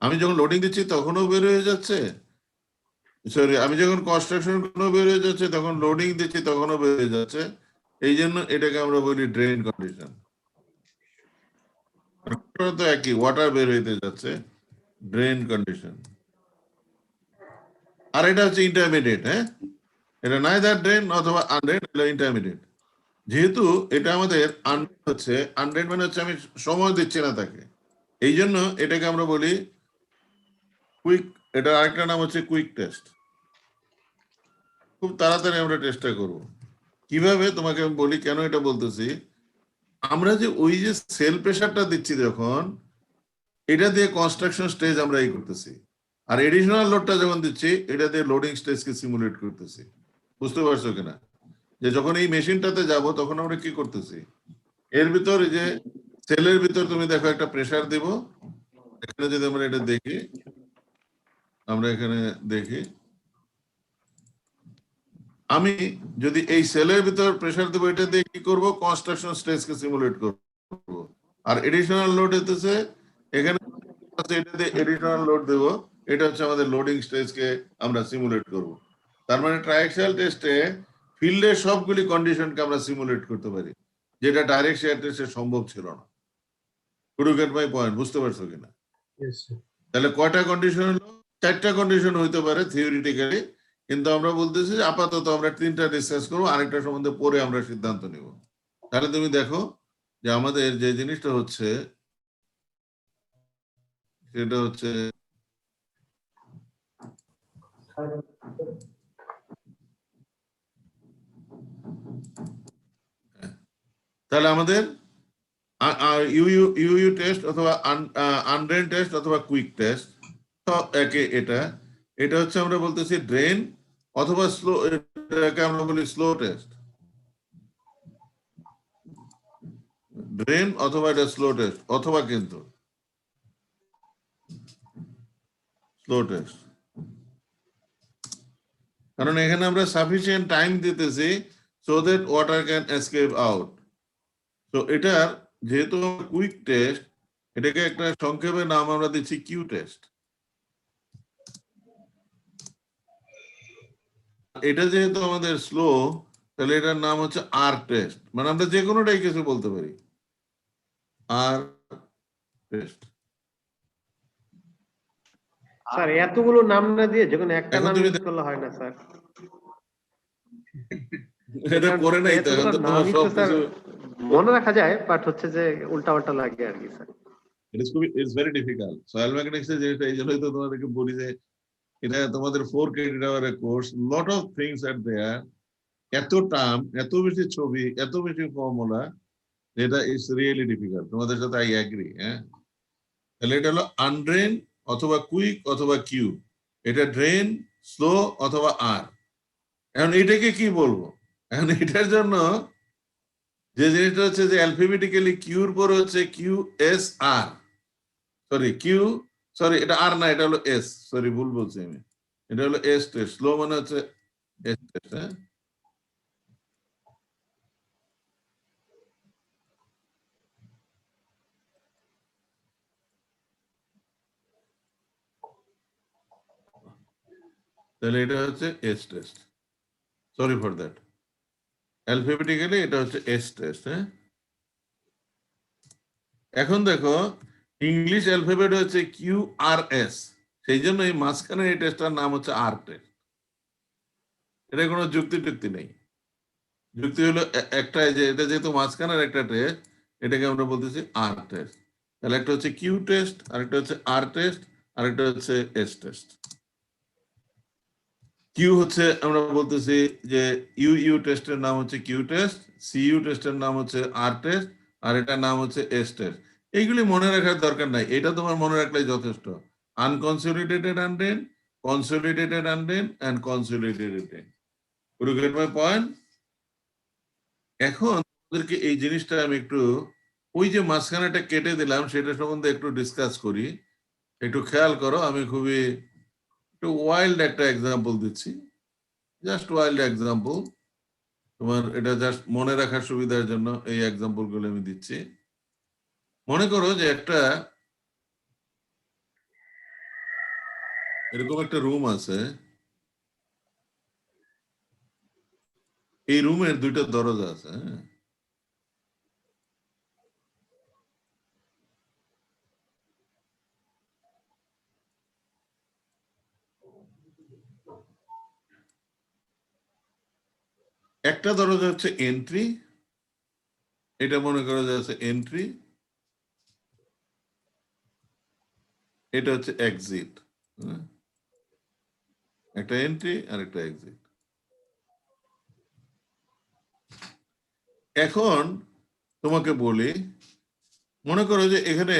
আমি যখন লোডিং দিচ্ছি তখনও বের হয়ে যাচ্ছে, সরি আমি যখন কনস্ট্রাকশন কোনো বের হয়ে যাচ্ছে, তখন লোডিং দিচ্ছি তখনও বের হয়ে যাচ্ছে। এই জন্য এটাকে আমরা বলি ড্রেন কন্ডিশন। তো একই, ওয়াটার বের হইতে যাচ্ছে, ড্রেন কন্ডিশন। আর এটা হচ্ছে ইন্টারমিডিয়েট। হ্যাঁ, এটা নাইদার ড্রেন অথবা আনড্রেন, এটা ইন্টারমিডিয়েট। যেহেতু এটা আমাদের হচ্ছে আনড্রেন, মানে হচ্ছে আমি সময় দিচ্ছি না তাকে, এই জন্য এটাকে আমরা বলি কুইক। এটা আরেকটা নাম হচ্ছে কুইক টেস্ট। খুব তাড়াতাড়ি আমরা টেস্টটা করব। কিভাবে তোমাকে আমি বলি, কেন এটা বলতেছি, আমরা যে ওই যে সেল প্রেসারটা দিচ্ছি যখন, এটা দিয়ে কনস্ট্রাকশন স্টেজ আমরা এই করতেছি, আর এডিশনাল লোডটা যখন দিচ্ছি এটা দিয়ে লোডিং স্টেজকে সিমুলেট করতেছি। বুঝতে পারছো কিনা? যে যখন এই মেশিনটাতে যাব তখন আমরা কি করতেছি, এর ভিতর এই যে সেলের ভিতর তুমি দেখো একটা প্রেসার দিব। এখানে যদি আমরা এটা দেখি, আমরা এখানে দেখি, আমি যদি এই সেলের ভিতর প্রেসার দেবো, এটা দিয়ে কি করবো, কনস্ট্রাকশন স্টেজকে সিমুলেট করবো। আর এডিশনাল লোড হতেছে এখানে, এটা দিয়ে এডিশনাল লোড দেবো, এটা হচ্ছে আমাদের লোডিং স্টেজকে আমরা সিমুলেট করব। তার মানে ট্রায়াক্সিয়াল টেস্টে ফিল্ডের সবগুলি কন্ডিশনকে আমরা সিমুলেট করতে পারি, যেটা ডাইরেক্ট শেয়ার টেস্টে সম্ভব ছিল না। Could get my point? বুঝতে পারছো কিনা? Yes, sir. তাহলে কয়টা কন্ডিশন হলো? চারটা কন্ডিশন হইতে পারে থিওরিটিক্যালি, কিন্তু আমরা বলতেছি যে আপাতত আমরা তিনটা ডিসকাস করবো, আরেকটা সম্বন্ধে পরে আমরা সিদ্ধান্ত নিব। তাহলে তুমি দেখো যে আমাদের যে জিনিসটা হচ্ছে সেটা হচ্ছে তাহলে আমাদের ইউইউ টেস্ট অথবা আনড্রেন টেস্ট অথবা কুইক টেস্ট, একে এটা এটা হচ্ছে আমরা বলতেছি ড্রেন অথবা স্লো, এটাকে আমরা বলি স্লো টেস্ট। ড্রেন অথবা এটা স্লো টেস্ট, অথবা কিন্তু স্লো টেস্ট, কারণ এখানে আমরা সাফিসিয়েন্ট টাইম দিতেছি so that water can escape out. তো এটার যেহেতু কুইক টেস্ট, এটাকে একটা সংক্ষেপে নাম আমরা দিচ্ছি কিউ টেস্ট। এটা যেহেতু আমাদের স্লো, তাহলে এটার নাম হচ্ছে আর টেস্ট। মানে আমরা যে কোনোটাই কিছু বলতে পারি, আর টেস্ট। স্যার এতগুলো নাম না দিয়ে যে কোনো একটা এখন নাম তুমি ইউজ করলে হয় না স্যার? এটা করে নাই তো, এখন তো তোমার নামই তো স্যার সবকিছু মনে রাখা যায়, বাট হচ্ছে যে উল্টাপাল্টা লাগে আর কি sir. It's very difficult. Soil mechanics এর যেটা, এই জন্যই তো তোমাদেরকে বলি যে এটা তোমাদের 4 ক্রেডিট আওয়ারের course, lot of things are there, এত টার্ম, এত বেশি ছবি, এত বেশি ফর্মুলা, এটা ইজ রিয়েলি ডিফিকাল্ট। তোমাদের সাথে আই এগ্রি। হ্যাঁ, তাহলে এটা হলো আনড্রেন অথবা কুইক অথবা কিউ, এটা ড্রেন, স্লো অথবা আর। এখন এটাকে কি বলবো? এখন এটার জন্য যে জিনিসটা হচ্ছে যে অ্যালফাবেটিক্যালি কিউর পরে হচ্ছে কিউ এস আর, সরি এটা আর না, এটা হলো এস, সরি ভুল বলছি আমি, এটা হলো এস টেস্ট, স্লো মানে হচ্ছে এস টেস্ট। হ্যাঁ, তাহলে এটা হচ্ছে S test, sorry for that, alphabetically এটা হচ্ছে এস টেস্ট। হ্যাঁ, এখন দেখো ইংলিশ অ্যালফাবেট হচ্ছে কিউ আর এস, সেই জন্য এই মাঝখানে এই টেস্টটার নাম হচ্ছে আর টেস্ট। এটা কোনো যুক্তি টুক্তি নেই, যুক্তি হলো একটাই যে এটা যেহেতু মাঝখানের একটা টেস্ট, এটাকে আমরা বলতেছি আর টেস্ট। তাহলে একটা হচ্ছে কিউ টেস্ট, আরেকটা হচ্ছে আর টেস্ট, আরেকটা হচ্ছে এস টেস্ট। কিউ হচ্ছে আমরা বলতেছি যে ইউ টেস্টের নাম হচ্ছে কিউ টেস্ট, সিইউ টেস্টের নাম হচ্ছে আর টেস্ট, আর এটার নাম হচ্ছে এস টেস্ট। এইগুলি মনে রাখার দরকার নাই, এটা তোমার মনে রাখলেই যথেষ্ট। Unconsolidated undrained, consolidated undrained and consolidated. You get my point? এখন ওদেরকে এই জিনিসটা আমি একটু, ওই যে মাঝখানেটা কেটে দিলাম সেটা সম্বন্ধে একটু ডিসকাস করি। একটু খেয়াল করো, আমি খুবই একটু ওয়াইল্ড একটা এক্সাম্পল দিচ্ছি, জাস্ট ওয়াইল্ড এক্সাম্পল, তোমার এটা জাস্ট মনে রাখার সুবিধার জন্য এই এক্সাম্পল গুলো আমি দিচ্ছি। মনে করো যে একটা এরকম একটা রুম আছে, এই রুমের দুইটা দরজা আছে। হ্যাঁ, একটা দরজা হচ্ছে এন্ট্রি, এটা মনে করো যে আছে এন্ট্রি, এটা হচ্ছে এক্সিট। একটা এন্ট্রি আর একটা এক্সিট। এখন তোমাকে বলি, মনে করো যে এখানে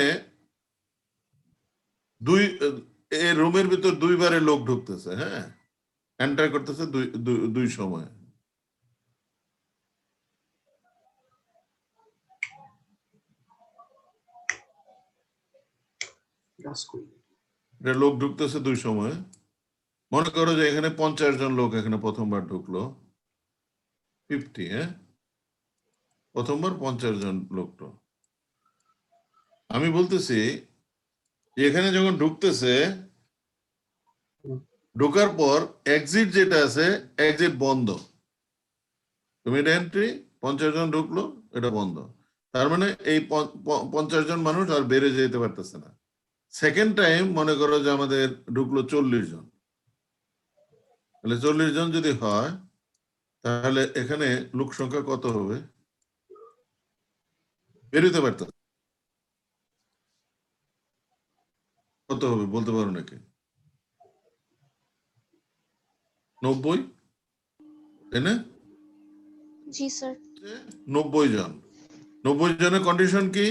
দুই এই রুমের ভিতর দুইবারে লোক ঢুকতেছে। হ্যাঁ, এন্টার করতেছে দুই সময়। এটা লোক ঢুকতেছে দুই সময়। মনে করো যে এখানে 50 জন লোক এখানে প্রথমবার ঢুকলো, 50। হ্যাঁ, প্রথমবার 50 জন লোক। আমি বলতেছি এখানে যখন ঢুকতেছে, ঢোকার পর এক্সিট যেটা আছে, এক্সিট বন্ধ। তুমি এটা এন্ট্রি, 50 জন ঢুকলো, এটা বন্ধ। তার মানে এই 50 জন মানুষ আর বেড়ে যেতে পারতেছে না। সেকেন্ড টাইম মনে করো যে আমাদের ঢুকলো 40 জন, তাহলে 40 জন যদি হয় তাহলে এখানে লোক সংখ্যা কত হবে? বেরোতে পারতো, কত হবে বলতে পারো নাকি? 90, তাই না? জি স্যার। 90 জন। 90 জনের কন্ডিশন কি?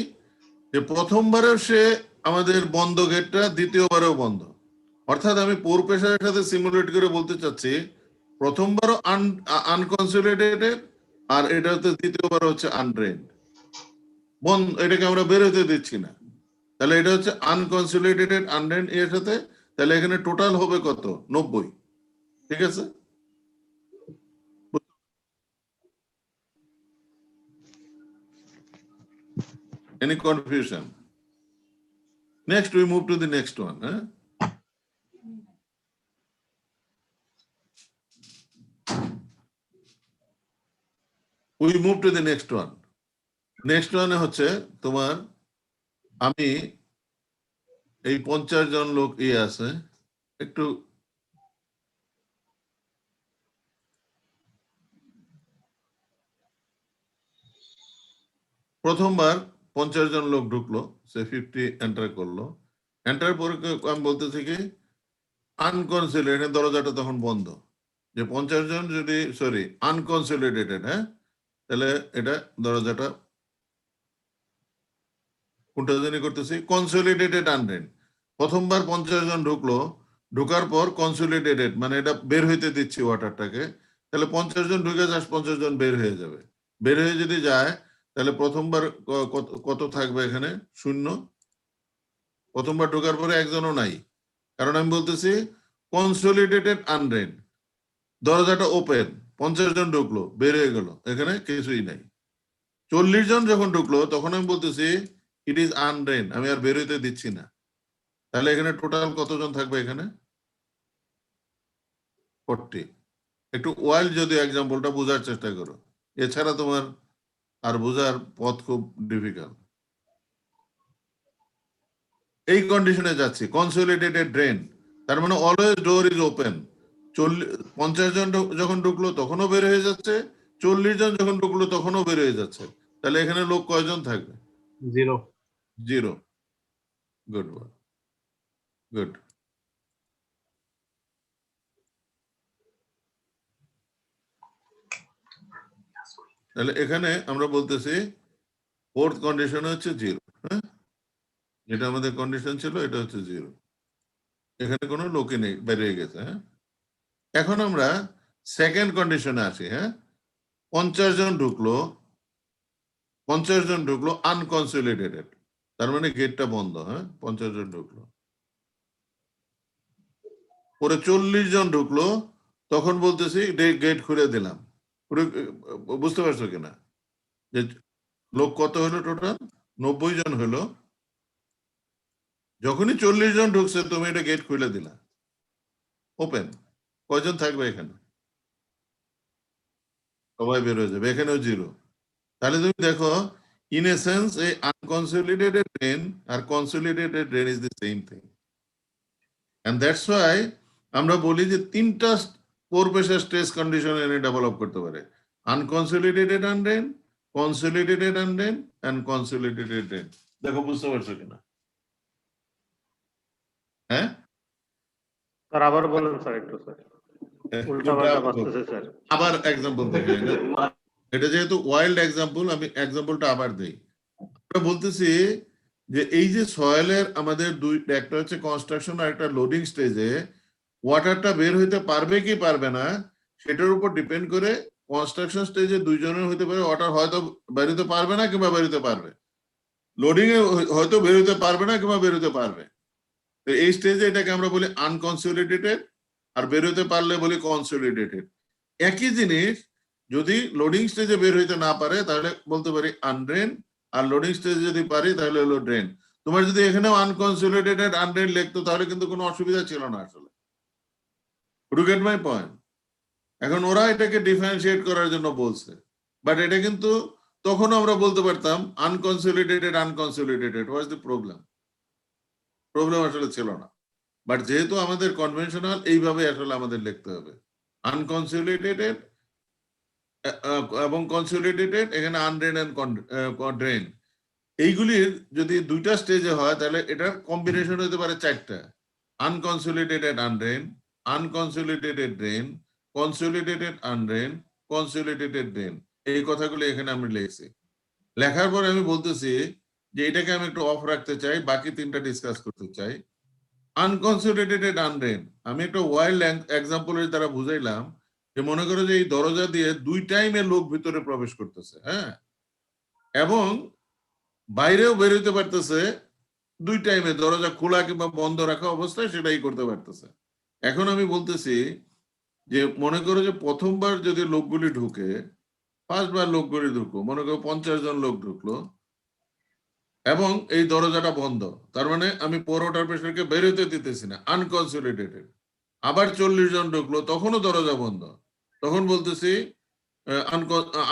যে প্রথমবারেও সে আমাদের বন্ধ গেটটা, দ্বিতীয়বারেও বন্ধ। অর্থাৎ আমি পোর প্রেসারের সাথে সিমুলেট করে বলতে চাচ্ছি, প্রথমবারও আনকনসলিডেটেড, আর এটা হচ্ছে দ্বিতীয়বার হচ্ছে আনড্রেনড বন্ধ, এটাকে আমরা বের হতে দিচ্ছি না। তাহলে এটা হচ্ছে আনকনসলিডেটেড আনড্রেনড এর সাথে, তাহলে এখানে টোটাল হবে কত? 90। ঠিক আছে? Any confusion? Next, we move to the next one. We move to the next one. Next one হচ্ছে তোমার, আমি এই 50 জন লোক আছে, একটু প্রথমবার 50 জন লোক ঢুকলো, সে 50 এন্টার করলো। এন্টার পরে আমি বলতেছি কি আনকনসলিডেটেড, দরজাটা তখন বন্ধ। যে 50 জন যদি আনকনসলিডেটেড, হ্যাঁ, তাহলে এটা দরজাটা কোনটা জানি করতেছি, কনসলিডেটেড আনড্রেনড। প্রথমবার 50 জন ঢুকলো, ঢোকার পর কনসলিডেটেড মানে এটা বের হইতে দিচ্ছি ওয়াটারটাকে, তাহলে 50 জন ঢুকে যাস, 50 জন বের হয়ে যাবে। বের হয়ে যদি যায় তাহলে প্রথমবার কত থাকবে এখানে? 0। প্রথমবার ঢোকার পরে একজনও নাই, কারণ আমি বলতেছি কনসলিডেটেড আনরেন, দরজাটা ওপেন, 50 জন ঢুকলো, বের হয়ে গেল, এখানে কিছুই নাই। 40 জন যখন ঢুকলো তখন আমি বলতেছি ইট ইজ আনরেন, আমি আর বের হইতে দিচ্ছি না। তাহলে এখানে টোটাল কতজন থাকবে? এখানে 40। একটু ওয়াইল্ড যদি এক্সাম্পলটা বোঝার চেষ্টা করো, এছাড়া তোমার আর বোঝার পথ খুব ডিফিকাল্ট। এই কন্ডিশনে যাচ্ছি, কনসলিডেটেড ড্রেন, তার মানে অলওয়েজ ডোর ইজ ওপেন। 50 জন যখন ঢুকলো তখনও বের হয়ে যাচ্ছে, 40 জন যখন ঢুকলো তখনও বের হয়ে যাচ্ছে। তাহলে এখানে লোক কয়জন থাকবে? 0 0। Good, good. তাহলে এখানে আমরা বলতেছি ফোর্থ কন্ডিশন হচ্ছে 0। হ্যাঁ, যেটা আমাদের কন্ডিশন ছিল এটা হচ্ছে 0, এখানে কোনো লোকই নেই, বেরিয়ে গেছে। হ্যাঁ, এখন আমরা সেকেন্ড কন্ডিশনে আসি। হ্যাঁ, 50 জন ঢুকলো, 50 জন ঢুকলো আনকনসলিডেটেড, তার মানে গেটটা বন্ধ। হ্যাঁ, 50 জন ঢুকলো, পরে 40 জন ঢুকলো, তখন বলতেছি গেট খুলে দিলাম। বুঝতে পারছো কিনা যে লোক কত হলো? টোটাল 90 জন হলো। যখনই 40 জন ঢুকছে তুমি এটা গেট খুলে দিলা, ওপেন। কয়জন থাকবে এখানে? সবাই বের হয়ে যাবে, এখানেও 0। তাহলে তুমি দেখো, ইন এ সেন্স এই আনকনসলিডেটেড ড্রেন আর consolidated drain is the same thing, and that's why আমরা বলি যে 3টা পরপেশা স্ট্রেস কন্ডিশন এনে ডেভেলপ করতে পারে: unconsolidated undrained, consolidated undrained and consolidated drain. দেখো বুঝতে পারছো কিনা? হ্যাঁ স্যার আবার বলেন স্যার, একটু স্যার উল্টাপাল্টা বাজতেছে স্যার। আবার এক্সাম্পল দেখে, এটা যেহেতু ওয়াইল্ড এক্সাম্পল, আমি এক্সাম্পলটা আবার দেই। আমরা বলতেছি যে এই যে সয়েলের আমাদের একটা হচ্ছে কনস্ট্রাকশন আর একটা লোডিং স্টেজে ওয়াটারটা বের হইতে পারবে কি পারবে না সেটার উপর ডিপেন্ড করে কনস্ট্রাকশন স্টেজে দুইজনের হইতে পারে ওয়াটার হয়তো বেরোতে পারবে না কিংবা বেরোতে পারবে, লোডিং এ হয়তো বেরোতে পারবে না কিংবা বেরোতে পারবে। তো এই স্টেজে এটাকে আমরা বলি আনকনসলিডেটেড, আর বেরোতে পারলে বলি কনসলিডেটেড। একই জিনিস যদি লোডিং স্টেজে বের হইতে না পারে তাহলে বলতে পারি আনড্রেন, আর লোডিং স্টেজে যদি পারি তাহলে হলো ড্রেন। তোমার যদি এখানেও আনকনসলিডেটেড আনড্রেন লিখতো তাহলে কিন্তু কোনো অসুবিধা ছিল না আসলে। Do get my point? এখন ওরা এটাকে ডিফারেন্সিয়েট করার জন্য বলছে, বাট এটা কিন্তু তখন আমরা বলতে পারতাম unconsolidated unconsolidated. What's the problem? Problem আসলে ছিল না, বাট যেহেতু আমাদের কনভেনশনাল এইভাবে আসলে আমাদের লিখতে হবে, আনকনসলিডেটেড এবং কনসলিডেটেড, এখানে আনড্রেন এন্ড ড্রেন। এইগুলির যদি 2টা স্টেজে হয় তাহলে এটার কম্বিনেশন হতে পারে 4টা: আনকনসলিডেটেড আনড্রেন, আনকনসলিডেটেড ড্রেন, কনসলিডেটেড আনড্রেন, কনসলিডেটেড ড্রেন। এই কথাগুলো এখানে আমি লিখছি। লেখার পর আমি বলতেছি যে এটাকে আমি একটু অফ রাখতে চাই, বাকি 3টা ডিসকাস করতে চাই। আনকনসলিডেটেড আনড্রেন আমি একটা ওয়াইল্ড এক্সাম্পলের দ্বারা বুঝাইলাম যে মনে করো যে এই দরজা দিয়ে 2 টাইমে লোক ভিতরে প্রবেশ করতেছে, হ্যাঁ, এবং বাইরেও বেরোতে পারতেছে 2 টাইমে, দরজা খোলা কিংবা বন্ধ রাখা অবস্থায় সেটাই করতে পারতেছে। এখন আমি বলতেছি যে মনে করো যে প্রথমবার যদি লোকগুলি ঢুকে, ফার্স্টবার লোকগুলি ঢুকলো, মনে করো 50 জন লোক ঢুকলো এবং এই দরজাটা বন্ধ, তার মানে আমি ওয়াটার প্রেশারকে বেরোতে দিতেছি না, আনকনসলিডেটেড। আবার 40 জন ঢুকলো, তখনও দরজা বন্ধ, তখন বলতেছি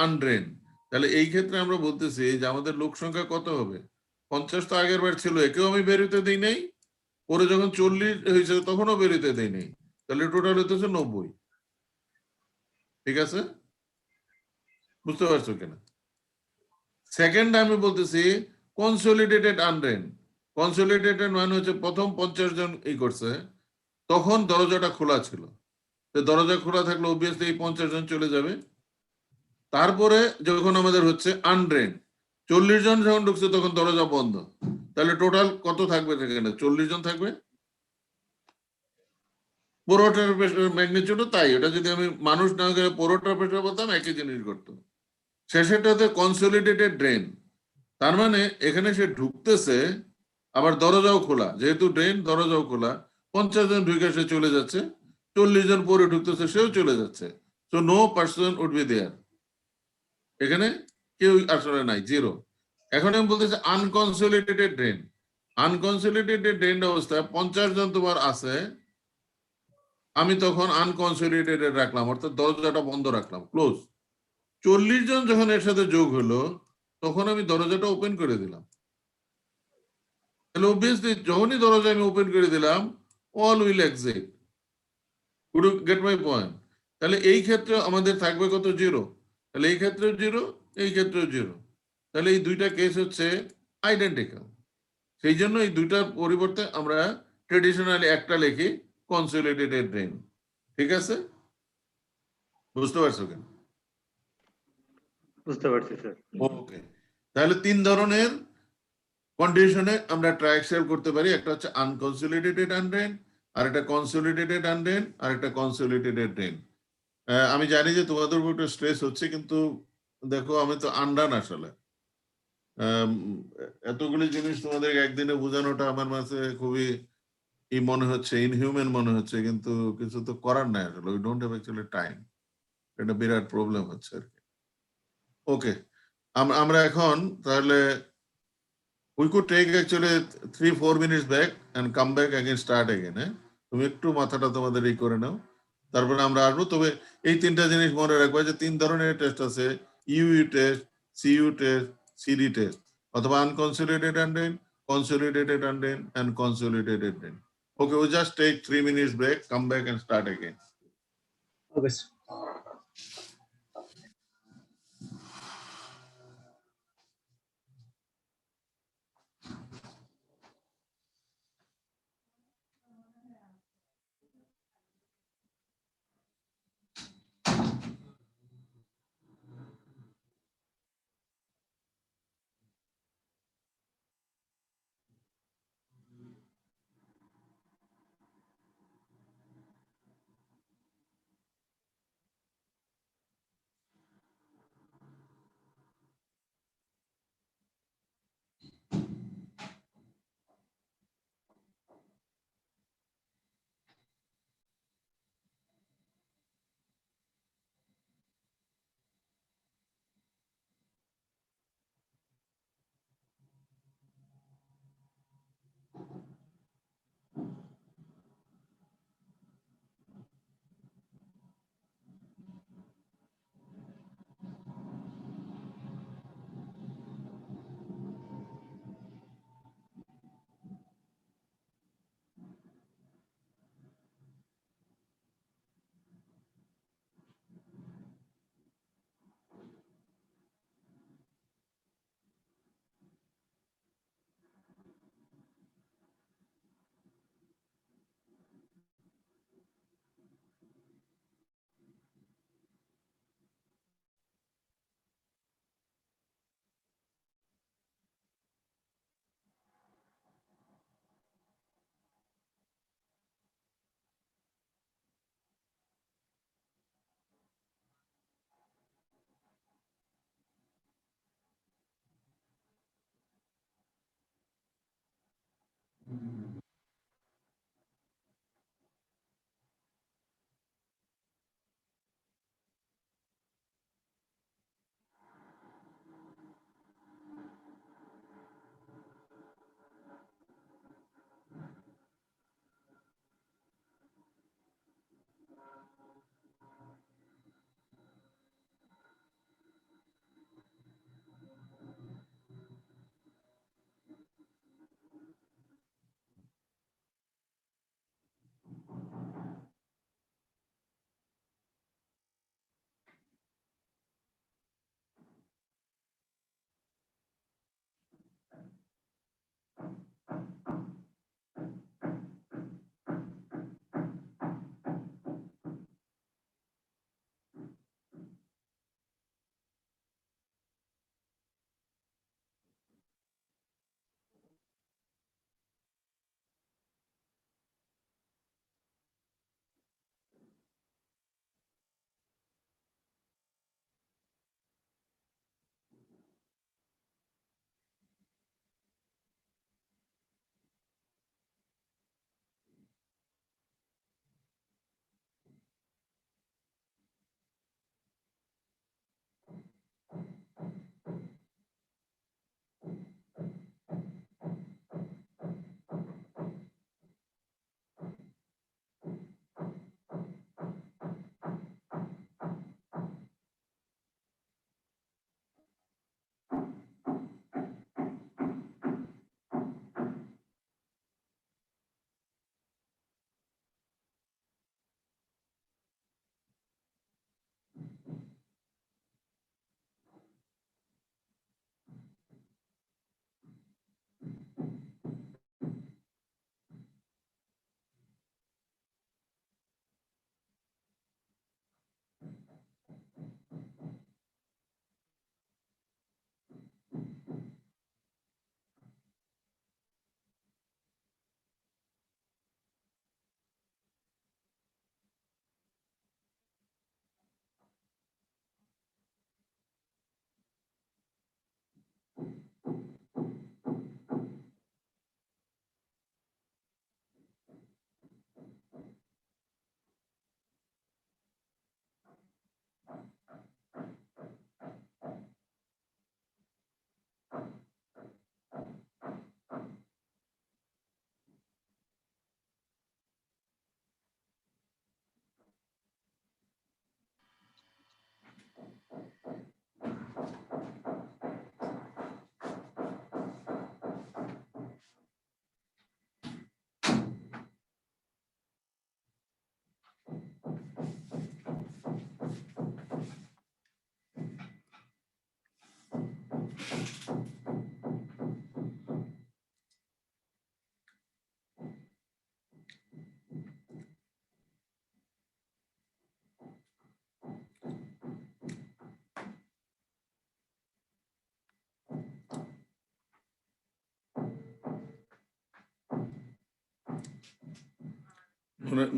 আনড্রেন। তাহলে এই ক্ষেত্রে আমরা বলতেছি যে আমাদের লোক সংখ্যা কত হবে? 50 তো আগের বার ছিল, একেও আমি বেরোতে দিই নাই, পরে যখন 40 হয়েছে তখনও বেরোতে দেই নাই, তাহলে টোটাল হইতেছে 90। ঠিক আছে, বুঝতে পারছো কিনা? সেকেন্ড আমি বলতেছি কনসলিডেটেড আনড্রেন। কনসলিডেটেড মানে হচ্ছে প্রথম 50 জন করছে, তখন দরজাটা খোলা ছিল, দরজা খোলা থাকলে অবভিয়াসলি এই 50 জন চলে যাবে। তারপরে যখন আমাদের হচ্ছে আনড্রেন, 40 জন যখন ঢুকছে তখন দরজা বন্ধ, তাহলে টোটাল কত থাকবে সেখানে? 40 জন থাকবে। পুরোটার ম্যাগনিটিউডও তাই, ওটা যদি আমি মানুষ না করে পুরোটার প্রেশার বলতাম একই জিনিস ঘটতো। শেষেরটাতে কনসলিডেটেড ড্রেন, তার মানে এখানে সে ঢুকতেছে আবার দরজাও খোলা, যেহেতু ড্রেন দরজাও খোলা, 50 জন ঢুকে সে চলে যাচ্ছে, 40 জন পরে ঢুকতেছে সেও চলে যাচ্ছে, so no person would be there, এখানে কেউ আসলে নাই, জিরো। এখন আমি বলতেছি আনকনসলিডেটেড ড্রেন, আনকনসলিডেটেড ড্রেন অবস্থায় 50 জন তোমার আছে, আমি তখন আনকনসলিডেটেড রাখলাম, অর্থাৎ দরজাটা বন্ধ রাখলাম, ক্লোজ। 40 জন যখন এর সাথে যোগ হলো তখন আমি দরজাটা ওপেন করে দিলাম, তাহলে অবভিয়াসলি যখনই দরজা আমি ওপেন করে দিলাম all will exit, would you get my point? তাহলে এই ক্ষেত্রে আমাদের থাকবে কত, জিরো, তাহলে এই ক্ষেত্রেও জিরো, এই ক্ষেত্রেও জিরো, তাহলে এই দুইটা কেস হচ্ছে আইডেন্টিক্যাল। সেই জন্য এই দুইটার পরিবর্তে আমরা ট্রেডিশনালি একটা লিখি কনসলিডেটেড ড্রেন। ঠিক আছে, বুঝতে পারছো কেন? বুঝতে পারছি স্যার। ওকে, তাহলে 3 ধরনের কন্ডিশনে আমরা ট্রায়াক্সিয়াল করতে পারি, একটা হচ্ছে আনকনসলিডেটেড আনড্রেন, আর একটা কনসলিডেটেড আনড্রেন, আর একটা কনসলিডেটেড ড্রেন। আমি জানি যে তোমাদের উপর একটু স্ট্রেস হচ্ছে, কিন্তু দেখো আমি তো আন্ডান আসলে এতগুলি জিনিস তোমাদের একদিনে বোঝানোটা আমার মাঝে খুবই মনে হচ্ছে, ইনহিউম্যান মনে হচ্ছে, কিন্তু কিছু তো করার নাই আসলে, we don't have actually time, এটা বিরাট প্রবলেম হচ্ছে আর কি। ওকে, আমরা এখন তাহলে we could take actually 3-4 minutes back and come back again, start again. তুমি একটু মাথাটা তোমাদের এই করে নাও, তারপরে আমরা আসবো। তবে এই 3টা জিনিস মনে রাখবে যে 3 ধরনের টেস্ট আছে, UU test, CU test, CD test, অথবা unconsolidated undrained, consolidated undrained and consolidated drain. Okay, we just take 3 minutes break, come back and start again. Okay, sir.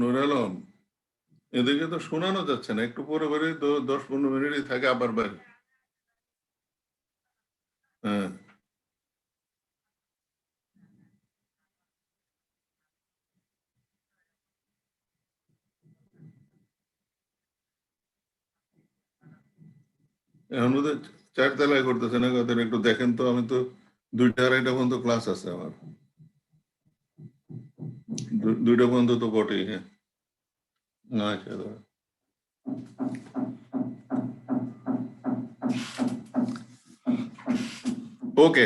Nur Alam, এদিকে তো শোনানো যাচ্ছে না, একটু পরে পরে 10-15 মিনিটই থাকে আবার বাইরে। হ্যাঁ, এখন ওদের 4 তলায় করতেছে না, ওদের একটু দেখেন তো, আমি তো 2টা-2:30 পর্যন্ত ক্লাস আছে আমার, 2টা পর্যন্ত তো বটেই। হ্যাঁ, আচ্ছা দাঁড়া। ওকে,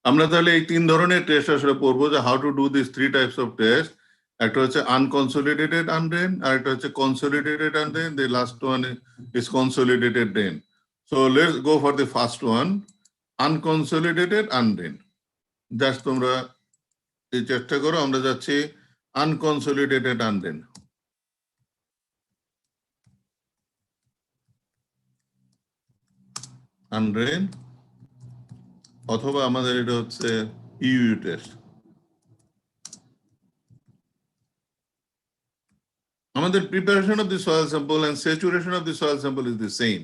আমরা তাহলে এই 3 ধরনের টেস্ট আসলে পড়বো, যে how to do this 3 types of test. একটা হচ্ছে আনকনসলিডেটেড আনড্রেন, আর একটা হচ্ছে consolidated আনড্রেন, the last one is consolidated drain. So let's go for the first one, unconsolidated undrain. Just তোমরা এই চেষ্টা করো, আমরা যাচ্ছি আনকনসলিডেটেড আনড্রেন। আনড্রেন অথবা আমাদের এটা হচ্ছে ইউ টেস্ট। আমাদের preparation of the soil sample and saturation of the soil sample is the same.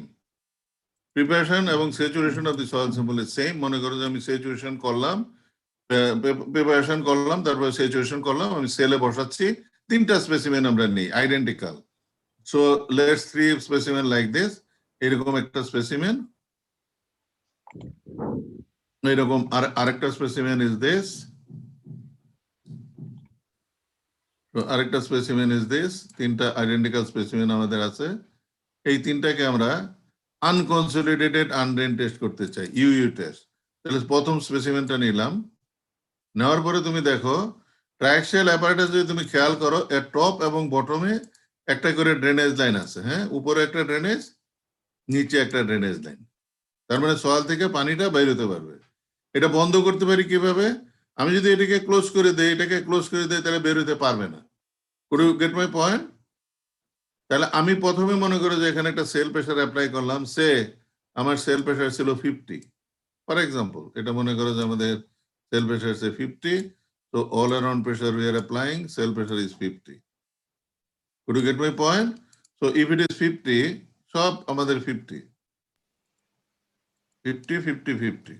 Preparation এবং saturation of the soil sample is same. মনে করো যে আমি স্যাচুরেশন করলাম, প্রিপারেশন করলাম, তারপর স্যাচুরেশন করলাম, আমি সেলে বসাচ্ছি, 3টা স্পেসিমেন আমরা নেই identical. So let's 3 specimen like this. এরকম একটা স্পেসিমেন, এরকম আরেকটা স্পেসিমেন ইজ দিস, আরেকটা স্পেসিমেন ইজ দিস। 3টা আইডেন্টিক্যাল স্পেসিমেন আমাদের আছে। এই 3টাকে আমরা আনকনসলিডেটেড আনড্রেন টেস্ট করতে চাই, ইউ টেস্ট। তাহলে প্রথম স্পেসিমেনটা নিলাম, নেওয়ার পরে তুমি দেখো ট্রায়াক্সিয়াল অ্যাপারেটাস যদি তুমি খেয়াল করো, এর টপ এবং বটমে একটা করে ড্রেনেজ লাইন আছে। হ্যাঁ, উপরে একটা ড্রেনেজ, নিচে একটা ড্রেনেজ লাইন। তার মানে সয়েল থেকে পানিটা বের হতে পারবে। এটা বন্ধ করতে পারি কিভাবে? আমি যদি এটাকে ক্লোজ করে দেই, এটাকে ক্লোজ করে দেই, তাহলে বের হতে পারবে না। Could you get my point? তাহলে আমি প্রথমে মনে করো যে এখানে একটা সেল প্রেসার অ্যাপ্লাই করলাম, সে আমার সেল প্রেসার ছিল 50 ফর এক্সাম্পল। এটা মনে করো যে আমাদের sell pressure say 50, so all around pressure we are applying, cell pressure is 50. Could you get my point? So if it is 50, সব আমাদের 50 50 50 50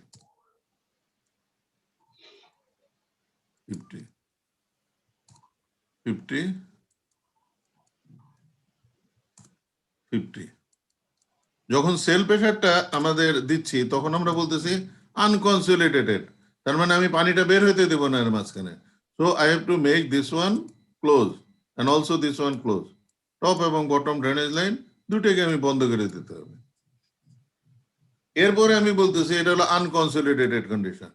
50 50 50। যখন সেল প্রেসারটা আমাদের দিচ্ছি, তখন আমরা বলতেছি আনকনসলিডেটেড, তার মানে আমি পানিটা বের হইতে দেব না এর মাঝখানে। So I have to make this one close and also this one close. Top এবং বটম ড্রেনেজ লাইন দুটোকে আমি বন্ধ করে দিতে হবে। এরপরে আমি বলতেছি এটা হলো আনকনসলিডেটেড কন্ডিশন।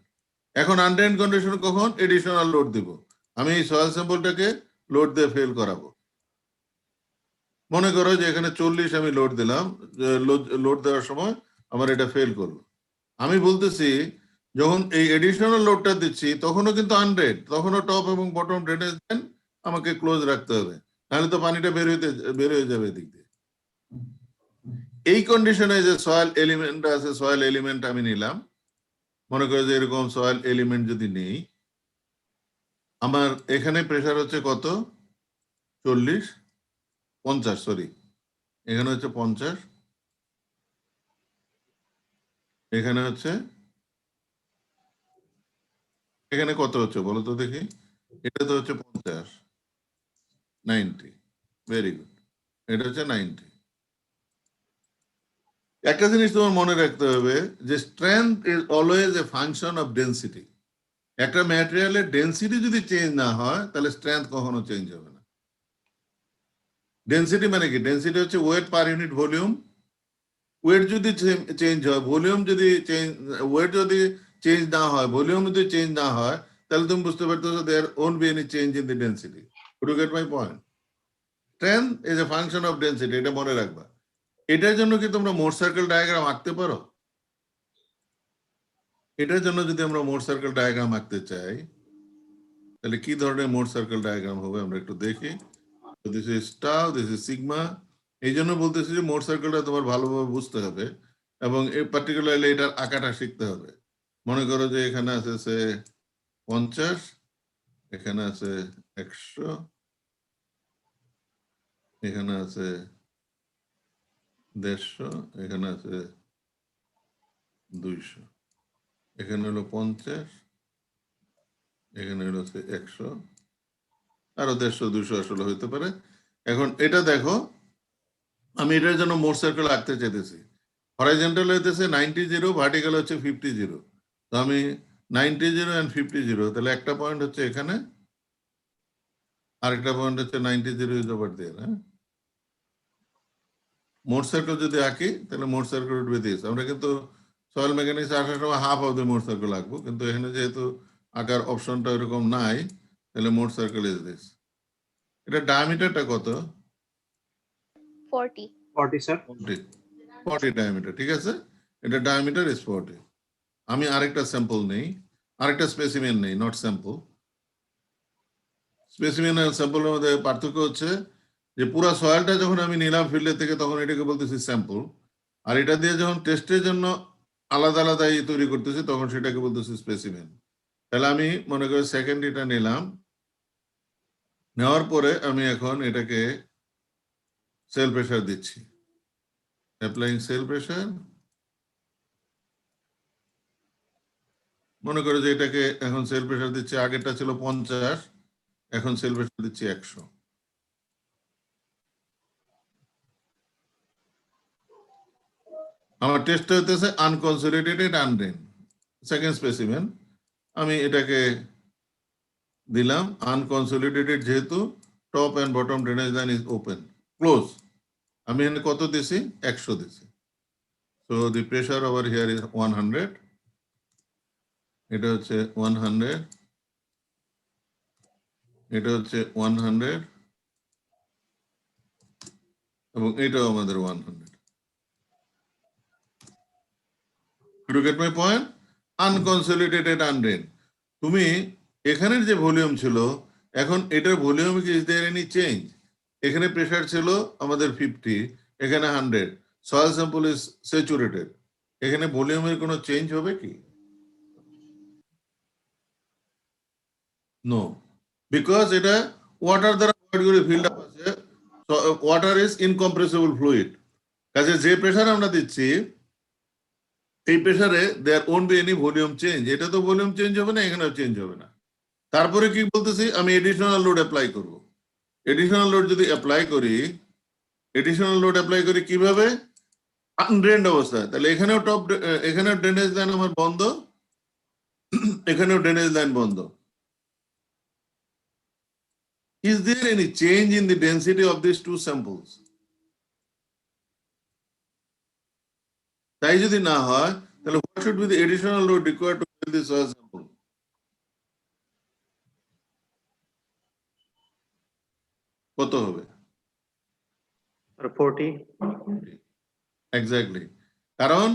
এখন আনড্রেন কন্ডিশন কখন? এডিশনাল লোড দিব, আমি এই সয়েল স্যাম্পলটাকে লোড দিয়ে ফেল করাবো। মনে করো যে এখানে 40 আমি লোড দিলাম, লোড দেওয়ার সময় আমার এটা ফেল করলো। আমি বলতেছি যখন এই এডিশনাল লোডটা দিচ্ছি তখনও কিন্তু আনড্রেন, তখনও টপ এবং বটম ড্রেনেজ লাইন আমাকে ক্লোজ রাখতে হবে, নাহলে তো পানিটা বের হয়ে যাবে এদিক দিয়ে। এই কন্ডিশনে যে সয়েল এলিমেন্ট আছে, সয়েল এলিমেন্ট আমি নিলাম, মনে করো যে এরকম সয়েল এলিমেন্ট যদি নেই, আমার এখানে প্রেসার হচ্ছে কত? 40 50, সরি, এখানে হচ্ছে 50, এখানে হচ্ছে, এখানে কত হচ্ছে বলো তো দেখি? এটা তো হচ্ছে 50, 90, ভেরি গুড, এটা হচ্ছে 90। একটা জিনিস তোমার মনে রাখতে হবে যে strength is always a function of density. একটা ম্যাটেরিয়ালের ডেন্সিটি যদি চেঞ্জ না হয়, তাহলে স্ট্রেংথ কখনো চেঞ্জ হবে না। ডেন্সিটি মানে কি? ডেন্সিটি হচ্ছে weight per unit volume. Weight যদি চেঞ্জ হয়, ভলিউম যদি চেঞ্জ, ওয়েট যদি চেঞ্জ না হয়, ভলিউম যদি চেঞ্জ না হয়, তাহলে তুমি বুঝতে পারতেছো there won't be any change in the density. Could you get my point? Strength is a function of density, এটা মনে রাখবা। এটার জন্য কি তোমরা মোট সার্কেল ডায়াগ্রাম আঁকতে পারো? এটার জন্য যদি আমরা মোট সার্কেল ডায়াগ্রাম আঁকতে চাই, তাহলে কি ধরনের মোট সার্কেল ডায়াগ্রাম হবে আমরা একটু দেখি। This is tau, this is sigma. এই জন্য বলতেছি যে মোট সার্কেলটা তোমার ভালোভাবে বুঝতে হবে এবং এই পার্টিকুলারলি এটার আঁকাটা শিখতে হবে। মনে করো যে এখানে আছে সে 50, এখানে আছে 100, এখানে আছে 150, এখানে আছে 200, এখানে হলো 50, এখানে হলো 100, আরো 150 200 আসলে হইতে পারে। এখন এটা দেখো, আমি এটার জন্য মোট সার্কেল আঁকতে চাইতেছি। হরাইজন্টাল হইতেছে 90 0, ভার্টিক্যাল হচ্ছে 50 0। তো আমি 90 0 and 50 0, তাহলে একটা পয়েন্ট হচ্ছে এখানে, আরেকটা পয়েন্ট হচ্ছে 90 0 ইজ ওভার দেয়ার। হ্যাঁ, মোট সার্কেল যদি আঁকি তাহলে মোট সার্কেল উঠবে দিস। আমরা কিন্তু সয়েল মেকানিক্স আঁকার সময় হাফ অফ দ্য মোট সার্কেল আঁকবো, কিন্তু এখানে যেহেতু আঁকার অপশনটা এরকম নাই, তাহলে মোট সার্কেল ইজ দিস। এটা ডায়ামিটারটা কত? 40. 40, sir. 40 ডায়ামিটার, ঠিক আছে। এটা ডায়ামিটার ইজ 40। আমি আরেকটা স্যাম্পল নেই, আরেকটা স্পেসিমেন নেই, নট স্যাম্পল। স্পেসিমেন আর স্যাম্পলের মধ্যে পার্থক্য হচ্ছে যে পুরো সয়েলটা যখন আমি নিলাম ফিল্ডের থেকে তখন এটাকে বলতেছি স্যাম্পল, আর এটা দিয়ে যখন টেস্টের জন্য আলাদা আলাদা তৈরি করতেছি তখন সেটাকে বলতেছি স্পেসিমেন। তাহলে আমি মনে করি সেকেন্ড এটা নিলাম, নেওয়ার পরে আমি এখন এটাকে সেল প্রেসার দিচ্ছি, অ্যাপ্লাইং সেল প্রেসার। মনে করো যে এটাকে এখন সেল প্রেসার দিচ্ছি, আগেরটা ছিল 50, এখন সেল প্রেসার দিচ্ছি 100। আমার টেস্ট হইতেছে আনকনসলিডেটেড আনড্রেন, সেকেন্ড স্পেসিমেন। আমি এটাকে দিলাম আনকনসলিডেটেড, যেহেতু top and bottom drainage line is open close. আমি এখানে কত দিছি? 100 দিছি। So the pressure over here is 100। এটা হচ্ছে 100, এটা হচ্ছে 100, এবং এটাও আমাদের 100। You get my point? Unconsolidated undrained. তুমি এখানের যে ভলিউম ছিল, এখন এটার ভলিউম কি ইজ দেয়ার এনি চেঞ্জ? এখানে প্রেসার ছিল আমাদের 50, এখানে 100, সয়েল স্যাম্পল ইজ স্যাচুরেটেড। এখানে ভলিউমের কোনো চেঞ্জ হবে কি? নো, বিকজ এটা ওয়াটার দ্বারা ফিল্ড আপ আছে। ওয়াটার ইজ ইনকম্প্রেসিবল ফ্লুইড, কাজে যে প্রেসার আমরা দিচ্ছি এই প্রেসারে there won't be any volume change. এটা তো ভলিউম চেঞ্জ হবে না, এখানেও চেঞ্জ হবে না। তারপরে কি বলতেছি, আমি এডিশনাল লোড অ্যাপ্লাই করব। এডিশনাল লোড যদি অ্যাপ্লাই করি, এডিশনাল লোড অ্যাপ্লাই করি কিভাবে? আনড্রেন্ড অবস্থায়। তাহলে এখানেও এখানেও ড্রেনেজ লাইন আমার বন্ধ, এখানেও ড্রেনেজ লাইন বন্ধ। Is there any change in the density of these two samples? তাই যদি না হয় তাহলে what should be the additional load required to fill the soil sample? কত হবে? 40. Exactly. কারণ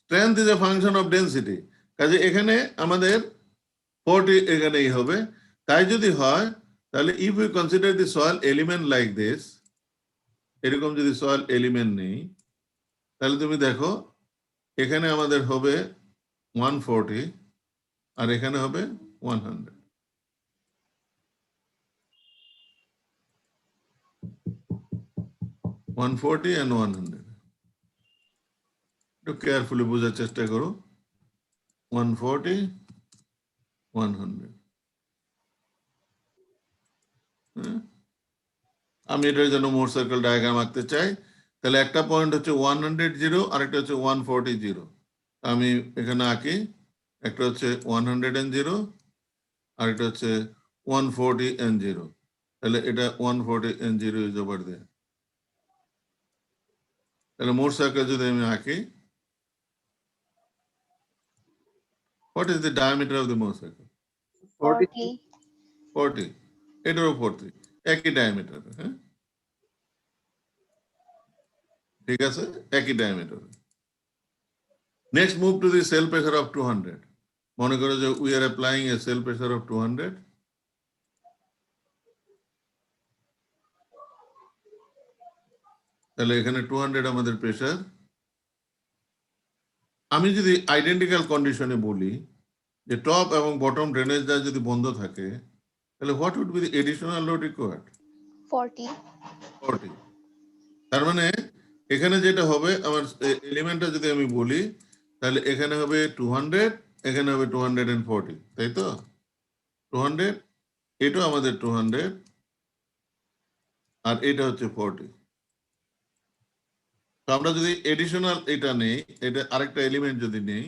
strength is a function of density, কাজে এখানে আমাদের 40 এখানেই হবে। তাই যদি হয় তাহলে if we consider the soil element like this, এরকম যদি soil element নেই, তাহলে তুমি দেখো এখানে আমাদের হবে 140 আর এখানে হবে 100। and 100 একটু কেয়ারফুলি বোঝার চেষ্টা করো। 140 100। আমি এটার জন্য মোট সার্কেল ডায়াগ্রাম আঁকতে চাই। তাহলে একটা পয়েন্ট হচ্ছে 100 0, আরেকটা হচ্ছে 140 0। আমি এখানে আঁকি, একটা হচ্ছে 100 and 0, আরেকটা হচ্ছে 140 and 0। তাহলে এটা 140 and 0 ইজ ওভার দেয়ার। তাহলে মোট সার্কেল যদি আমি আঁকি, what is the diameter of the most circle? 40. 40, এটারও 40, একই ডায়ামিটার। হ্যাঁ, ঠিক আছে, একই diameter. Next move to the cell pressure of 200। মনে করো যে we are applying a cell pressure of 200। তাহলে এখানে 200 আমাদের প্রেসার। আমি যদি আইডেন্টিক্যাল কন্ডিশনে বলি যে টপ এবং বটম ড্রেনেজ যদি বন্ধ থাকে, তাহলে what would be the additional load required? 40. 40 তার মানে এখানে যেটা হবে আমার এলিমেন্টটা যদি আমি বলি তাহলে এখানে হবে 200 এখানে হবে 240 তাই তো 200 এটা আমাদের 200 আর এটা হচ্ছে 40 তো আমরা যদি এডিশনাল এটা নেই এটা আরেকটা এলিমেন্ট যদি নেই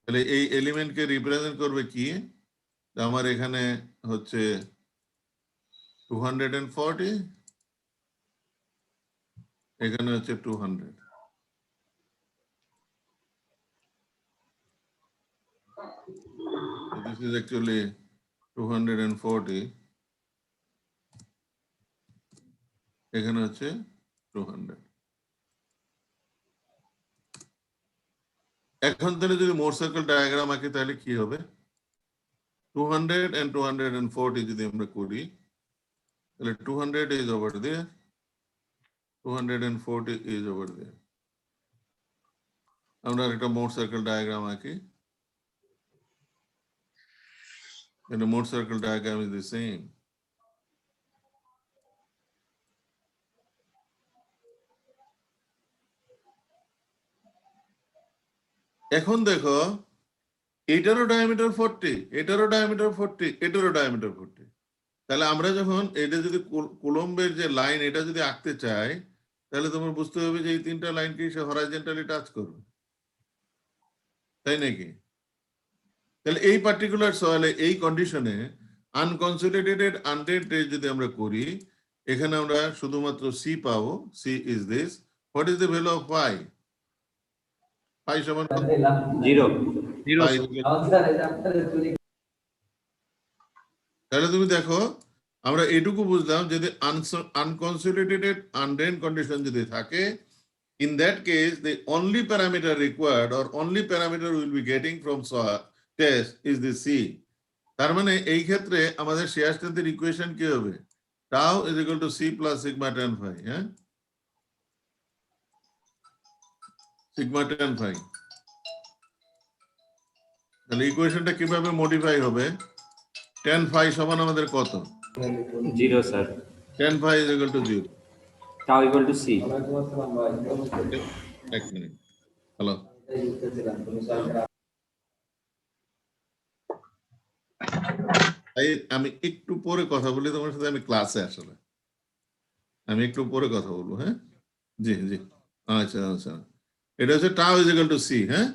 তাহলে এই এলিমেন্টকে রিপ্রেজেন্ট করবে কি আমার এখানে হচ্ছে 240 এখানে হচ্ছে 200 So this is actually 240 এখানে হচ্ছে 200 এখন তাহলে যদি মোর সার্কেল ডায়াগ্রাম আঁকি তাহলে কি হবে 200 and 240 যদি আমরা করি তাহলে 200 is over there 240 is over there আমরা একটা মোর সার্কেল ডায়াগ্রাম আঁকি and the motor circle diagram is the same. এখন দেখো এটারও ডায়ামিটার 40 এটারও ডায়ামিটার 40 এটারও ডায়ামিটার 40 তাহলে আমরা যখন এটা যদি কুলম্বের যে লাইন এটা যদি আঁকতে চাই তাহলে তোমার বুঝতে হবে যে এই তিনটা লাইনকে সে হরাইজন্টালি টাচ করবে তাই নাকি তাহলে এই পার্টিকুলার সয়েলে এই কন্ডিশনে আনকনসোলিডেটেড আনড্রেনড টেস্ট যদি আমরা করি এখানে আমরা শুধুমাত্র সি পাবো C is this what is the value of phi phi সমান 0 তাহলে তুমি দেখো আমরা এটুকু বুঝলাম যদি আনকনসোলিডেটেড আনড্রেনড কন্ডিশন যদি থাকে in that case the only parameter required or only parameter we will be getting from test is the c তার মানে এই ক্ষেত্রে আমাদের শেয়ার স্ট্রেংথের ইকুয়েশন কি হবে tau is equal to c plus sigma tan phi হ্যাঁ sigma tan phi তাহলে ইকুয়েশনটা কিভাবে মডিফাই হবে tan phi সমান আমাদের কত 0 sir tan phi is equal to 0 tau equal to c এক মিনিট হ্যালো আমি একটু পরে কথা বলি তোমার সাথে আমি ক্লাসে আসলে আমি একটু পরে কথা বলবো হ্যাঁ জি জি আচ্ছা আচ্ছা এটা হচ্ছে tau is equal to c হ্যাঁ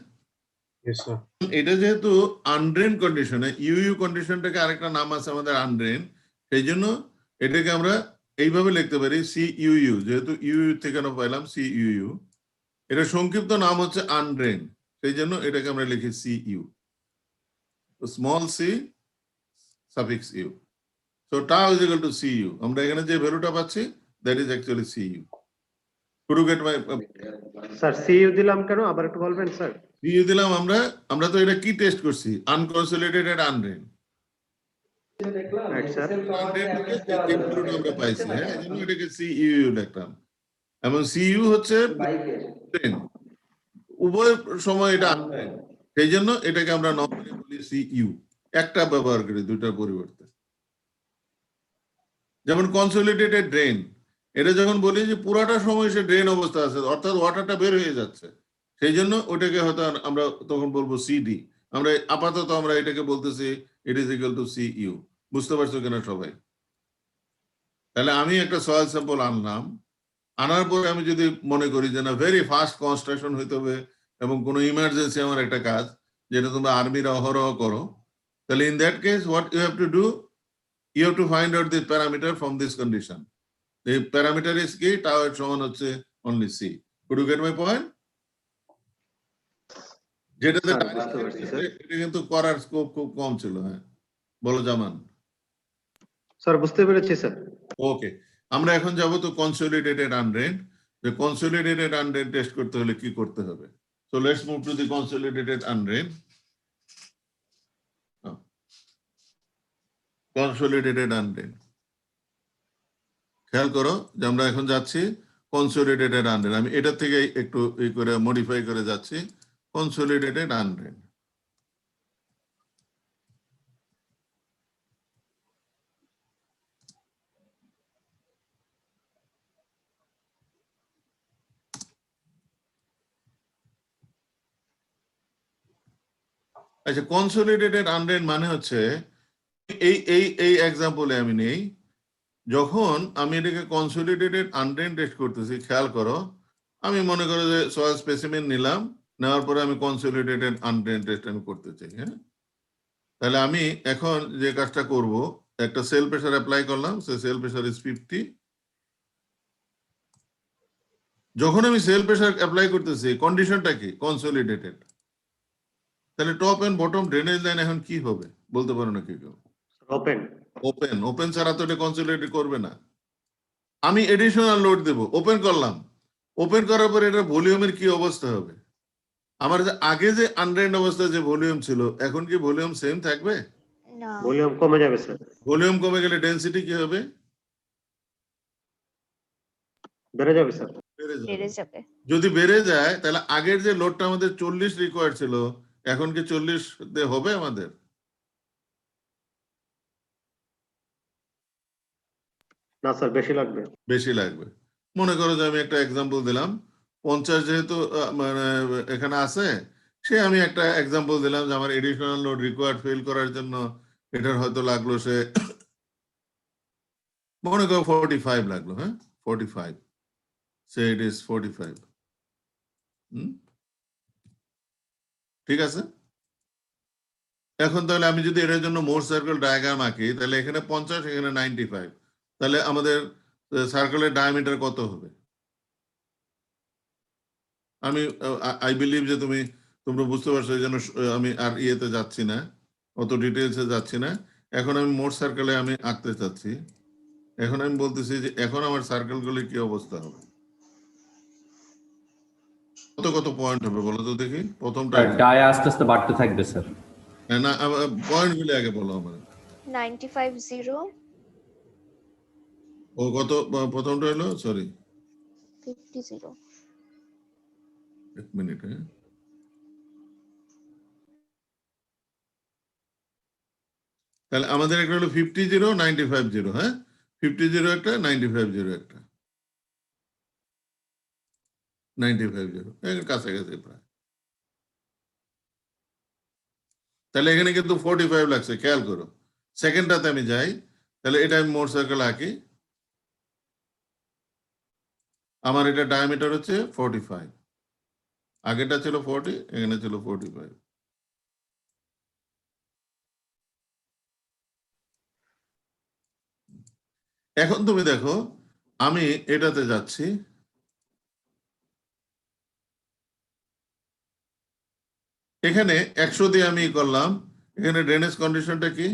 yes sir এটা যেহেতু আনড্রেন কন্ডিশনে ইউ কন্ডিশনটাকে আরেকটা নাম আছে আমাদের আনড্রেন সেই জন্য এটাকে আমরা এইভাবে লিখতে পারি সি ইউ যেহেতু ইউ থেকে আমরা পাইলাম সি ইউ এটা সংক্ষিপ্ত নাম হচ্ছে আনড্রেন সেই জন্য এটাকে আমরা লিখি C U small C suffix U so tau is equal to cu আমরা এখানে যে ভ্যালুটা পাচ্ছি that is actually cu could you get my sir C U দিলাম কেন আবার একটু বলবেন স্যার cu দিলাম আমরা তো এটা কি টেস্ট করছি আনকনসোলিডেটেড আনড্রেন রাইট স্যার আমরা পাইছি হ্যাঁ এজন্য এটাকে সিইউ লিখলাম এবং সিইউ হচ্ছে উভয় সময় এটা আনড্রেন সেই জন্য এটাকে আমরা নরমালি বলি সিইউ একটা ব্যবহার করি দুইটার পরিবর্তে যেমন কনসোলিডেটেড ড্রেন এটা যখন বলি যে পুরাটা সময় সে ড্রেন অবস্থা আছে অর্থাৎ ওয়াটারটা বের হয়ে যাচ্ছে সেই জন্য ওটাকে হয়তো আমরা তখন বলবো সিডি আমরা আপাতত আমরা এটাকে বলতেছি it is equal to C U বুঝতে পারছো কিনা সবাই তাহলে আমি একটা সয়েল স্যাম্পল আনলাম আনার পরে আমি যদি মনে করি যে না ভেরি ফাস্ট কনস্ট্রাকশন হইতে হবে এবং কোনো ইমার্জেন্সি আমার একটা কাজ যেটা তোমরা আর্মিরা অহরহ করো তাহলে in that case what you have to do you have to find out this parameter from this condition. The parameter is k, tau এর সমান হচ্ছে only c. Could you get my point? যেটাতে এটা কিন্তু করার স্কোপ খুব কম ছিল হ্যাঁ বলো জামান স্যার বুঝতে পেরেছি স্যার ওকে আমরা এখন যাব তো কনসোলিডেটেড আনড্রেন যে কনসোলিডেটেড আনড্রেন টেস্ট করতে হলে কি করতে হবে so let's move to the consolidated undrained consolidated undrained খেয়াল করো যে আমরা এখন যাচ্ছি কনসোলিডেটেড আনড্রেন আমি এটা থেকে একটু এই করে মডিফাই করে যাচ্ছি কনসোলিডেটেড আনড্রেন আচ্ছা, কনসোলিডেটেড আনড্রেন মানে হচ্ছে এই এক্সাম্পলে আমি নেই, যখন আমি এটাকে কনসোলিডেটেড আনড্রেন টেস্ট করতেছি, খেয়াল করো, আমি মনে করো যে সয়েল স্পেসিমেন নিলাম, নেওয়ার পরে আমি কনসোলিডেটেড আনড্রেন টেস্ট আমি করতে চাই। হ্যাঁ, তাহলে আমি এখন যে কাজটা করব, একটা সেল প্রেসার অ্যাপ্লাই করলাম, সে সেল প্রেসার ইজ 50। যখন আমি সেল প্রেসার অ্যাপ্লাই করতেছি, কন্ডিশনটা কি? কনসোলিডেটেড। তাহলে top and bottom drainage line এখন কি হবে বলতে পারো না কি কেউ? ওপেন। ওপেন। ওপেন ছাড়া তো এটা কনসোলিডেট করবে না। আমি এডিশনাল লোড দেব, ওপেন করলাম, ওপেন করার পরে এটা ভলিউমের কি অবস্থা হবে? আমার যে আগে যে আনড্রেন্ড অবস্থা যে ভলিউম ছিল, এখন কি ভলিউম সেম থাকবে? না, ভলিউম কমে যাবে স্যার। ভলিউম কমে গেলে ডেনসিটি কি হবে? বেড়ে যাবে স্যার। বেড়ে যাবে। বেড়ে যাবে। যদি বেড়ে যায় তাহলে আগের যে লোডটা আমাদের 40 রিকোয়ার্ড ছিল, এখন কি 40 তে হবে আমাদের? না স্যার, বেশি লাগবে। বেশি লাগবে। মনে করো যে আমি একটা এক্সাম্পল দিলাম, 50 যেহেতু মানে এখানে আছে, সে আমি একটা এক্সাম্পল দিলাম যে আমার এডিশনাল লোড রিকোয়ার্ড ফিল করার জন্য এটার হয়তো লাগলো সে মনে করো 45 লাগলো। হ্যাঁ, 45, সে ইট ইজ 45। ঠিক আছে। এখন তাহলে আমি যদি এর জন্য মোর সার্কেল ডায়াগ্রাম আঁকি, তাহলে এখানে 50, এখানে 95, তাহলে আমাদের সার্কেলের ডায়ামিটার কত হবে? আমি আই বিলিভ যে তোমরা বুঝতে পারছো, এই জন্য আমি আর ইয়েতে যাচ্ছি না, অত ডিটেলসে যাচ্ছি না। এখন আমি মোট সার্কেলে আমি আঁকতে চাচ্ছি। এখন আমি বলতেছি যে এখন আমার সার্কেলগুলির কি অবস্থা হবে, কত কত পয়েন্ট হবে বলো তো দেখি। প্রথমটা ডায়া আস্তে আস্তে বাড়তে থাকবে স্যার। না, পয়েন্ট গুলি আগে বলো আমার। 95 0 ও কত? প্রথমটা হলো, সরি 50 0 এক মিনিট। হ্যাঁ, তাহলে আমাদের একটা হলো 50 0 95 0। হ্যাঁ, 50 0 একটা, 95 0 একটা, 95 0 এর কাছাকাছি প্রায়। তাহলে এখানে কিন্তু 45 লাগছে, খেয়াল করো। সেকেন্ডটাতে আমি যাই, তাহলে এটা আমি মোট সার্কেল আঁকি। আমার এটা ডায়ামিটার হচ্ছে 45, আগেটা ছিল 40, এখানে ছিল 45। এখন তুমি দেখো, আমি এটাতে যাচ্ছি, এখানে 100 দিয়ে আমি করলাম। এখানে ড্রেনেজ কন্ডিশনটা কি?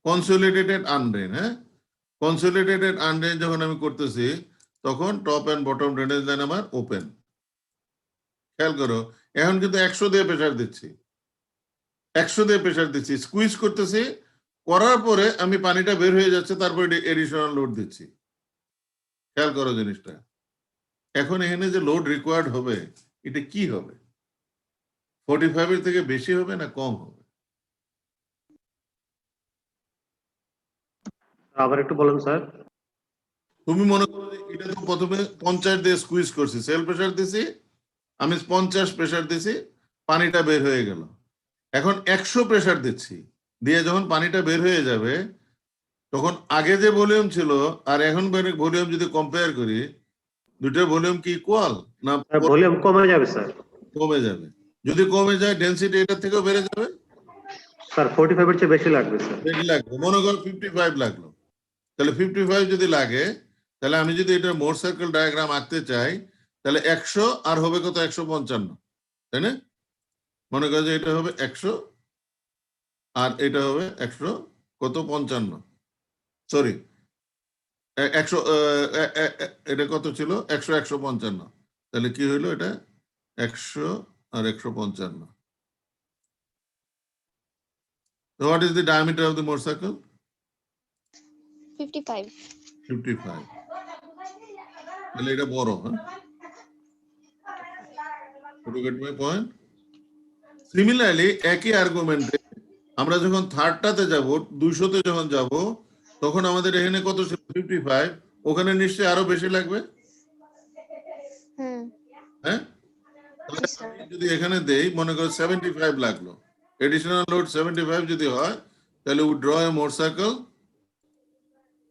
Consolidated undrained. হ্যাঁ, কনসোলিডেটেড আনড্রেন যখন আমি করতেছি, তখন top and bottom drainage line আমার ওপেন। খেয়াল করো, এখন কিন্তু 100 দিয়ে প্রেসার দিচ্ছি, 100 দিয়ে প্রেসার দিচ্ছি, স্কুইজ করতেছি, করার পরে আমি পানিটা বের হয়ে যাচ্ছে, তারপরে এডিশনাল লোড দিচ্ছি। খেয়াল করো জিনিসটা। এখন এখানে যে লোড রিকোয়ার্ড হবে, এটা কি হবে? 45 এর থেকে বেশি হবে না কম হবে? আবার একটু বলুন স্যার। তুমি মনে করো যে এটা তো প্রথমে 50 দিয়ে স্কুইজ করছি, সেল প্রেসার দিছি, আমি 50 প্রেসার দিছি, পানিটা বের হয়ে গেল। এখন 100 প্রেসার দিচ্ছি, দিয়ে যখন পানিটা বের হয়ে যাবে, তখন আগে যে ভলিউম ছিল আর এখন ভলিউম যদি কম্পেয়ার করি, দুটোর ভলিউম কি ইকুয়াল না? ভলিউম কমে যাবে স্যার। কমে যাবে। যদি কমে যায়, ডেনসিটি এটার থেকেও বেড়ে যাবে। স্যার 45 এর চেয়ে বেশি লাগবে স্যার। বেশি লাগবে। মনে করো 55 লাগলো, তাহলে 55 যদি লাগে, তাহলে আমি যদি এটা মোট সার্কেল ডায়াগ্রাম আঁকতে চাই, তাহলে 100 আর হবে কত? 155, তাই না? মনে করো যে এটা হবে 100 আর এটা হবে 100 কত? 55, সরি 100, এটা কত ছিল? 100 155, তাহলে কি হইলো এটা? 100 আর 155। So what is the diameter of the motorcycle? 55 55. তাহলে এটা বড়। হ্যাঁ, you get my point? Similarly, একই আর্গুমেন্টে আমরা যখন থার্ডটাতে যাব, 200-তে যখন যাব, তখন আমাদের এখানে কত ছিল? 55, ওখানে নিশ্চয়ই আরো বেশি লাগবে। হুম হ্যাঁ, জি স্যার যদি এখানে দেই মনে করো 75 লাগলো, এডিশনাল লোড 75 যদি হয় তাহলে we draw A more circle,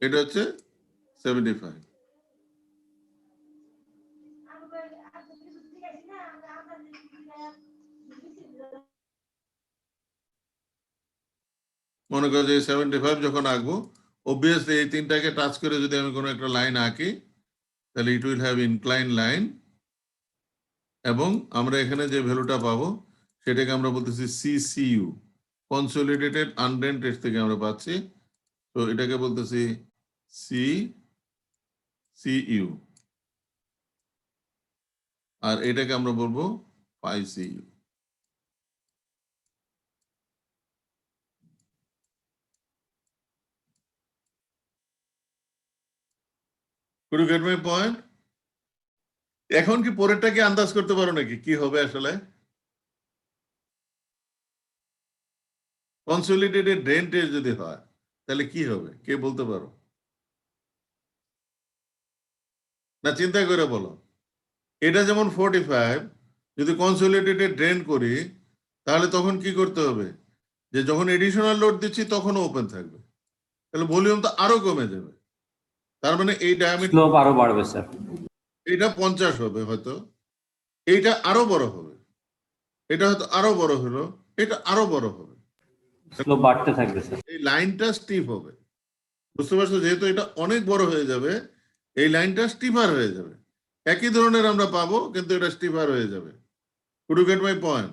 এটা হচ্ছে 75। মনে করো যে 75 যখন আঁকবো, অবভিয়াসলি এই তিনটাকে টাচ করে যদি আমি কোনো একটা লাইন আঁকি তাহলে it will have incline line, এবং আমরা এখানে যে ভ্যালুটা পাবো সেটাকে আমরা বলতেছি সিসিইউ, কনসোলিডেটেড আনড্রেন টেস্ট থেকে আমরা পাচ্ছি, তো এটাকে বলতেছি সিইউ, আর এটাকে আমরা বলবো পাই CU. Could you get my point? এখন কি পরেরটা কি আন্দাজ করতে পারো নাকি কি হবে আসলে? কনসোলিডেটেড ড্রেন টেস্ট যদি হয় তাহলে কি হবে, কে বলতে পারো? না চিন্তা করে বলো। এটা যেমন 45, যদি কনসোলিডেটেড ড্রেন করি তাহলে তখন কি করতে হবে, যে যখন এডিশনাল লোড দিচ্ছি তখনও ওপেন থাকবে, তাহলে ভলিউম তো আরো কমে যাবে। তার মানে এই ডায়ামিটার স্লোপ আরো বাড়বে স্যার। এটা 50 হবে হয়তো, এইটা আরো বড় হবে, এটা হয়তো আরো বড় হলো, এটা আরো বড় হবে, স্লোপ বাড়তে থাকবে স্যার। এই লাইনটা স্টিফ হবে। বুঝতে পারছো, যেহেতু এটা অনেক বড় হয়ে যাবে এই লাইনটা স্টিফার হয়ে যাবে, একই ধরনের আমরা পাবো কিন্তু এটা স্টিফার হয়ে যাবে। Could you get my point?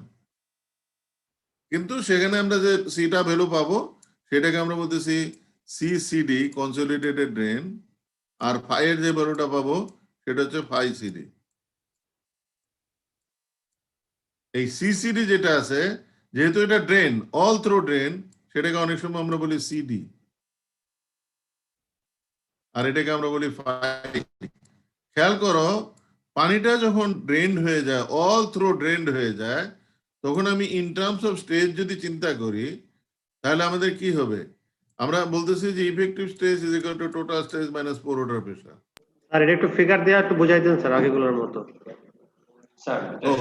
কিন্তু সেখানে আমরা যে সিটা ভ্যালু পাবো সেটাকে আমরা বলতেছি সিসিডি, কনসোলিডেটেড ড্রেন, আর ফাই এর যে ভ্যালুটা পাবো সেটা হচ্ছে ফাই সিডি। এই সিসিডি যেটা আছে, যেহেতু এটা ড্রেন, অল থ্রু ড্রেন, সেটাকে অনেক সময় আমরা বলি সিডি, আর এটাকে আমরা বলি ফাই। খেয়াল করো, পানিটা যখন ড্রেন হয়ে যায়, অল থ্রু ড্রেন হয়ে যায়, তখন আমি ইন টার্মস অফ স্টেজ যদি চিন্তা করি তাহলে আমাদের কি হবে, আমরা বলতেছি যে effective stage is equal to total stage minus pore water pressure. আর এটা একটু ফিগার দিয়ে একটু বুঝাই দেন স্যার আগেগুলোর মতো। স্যার ও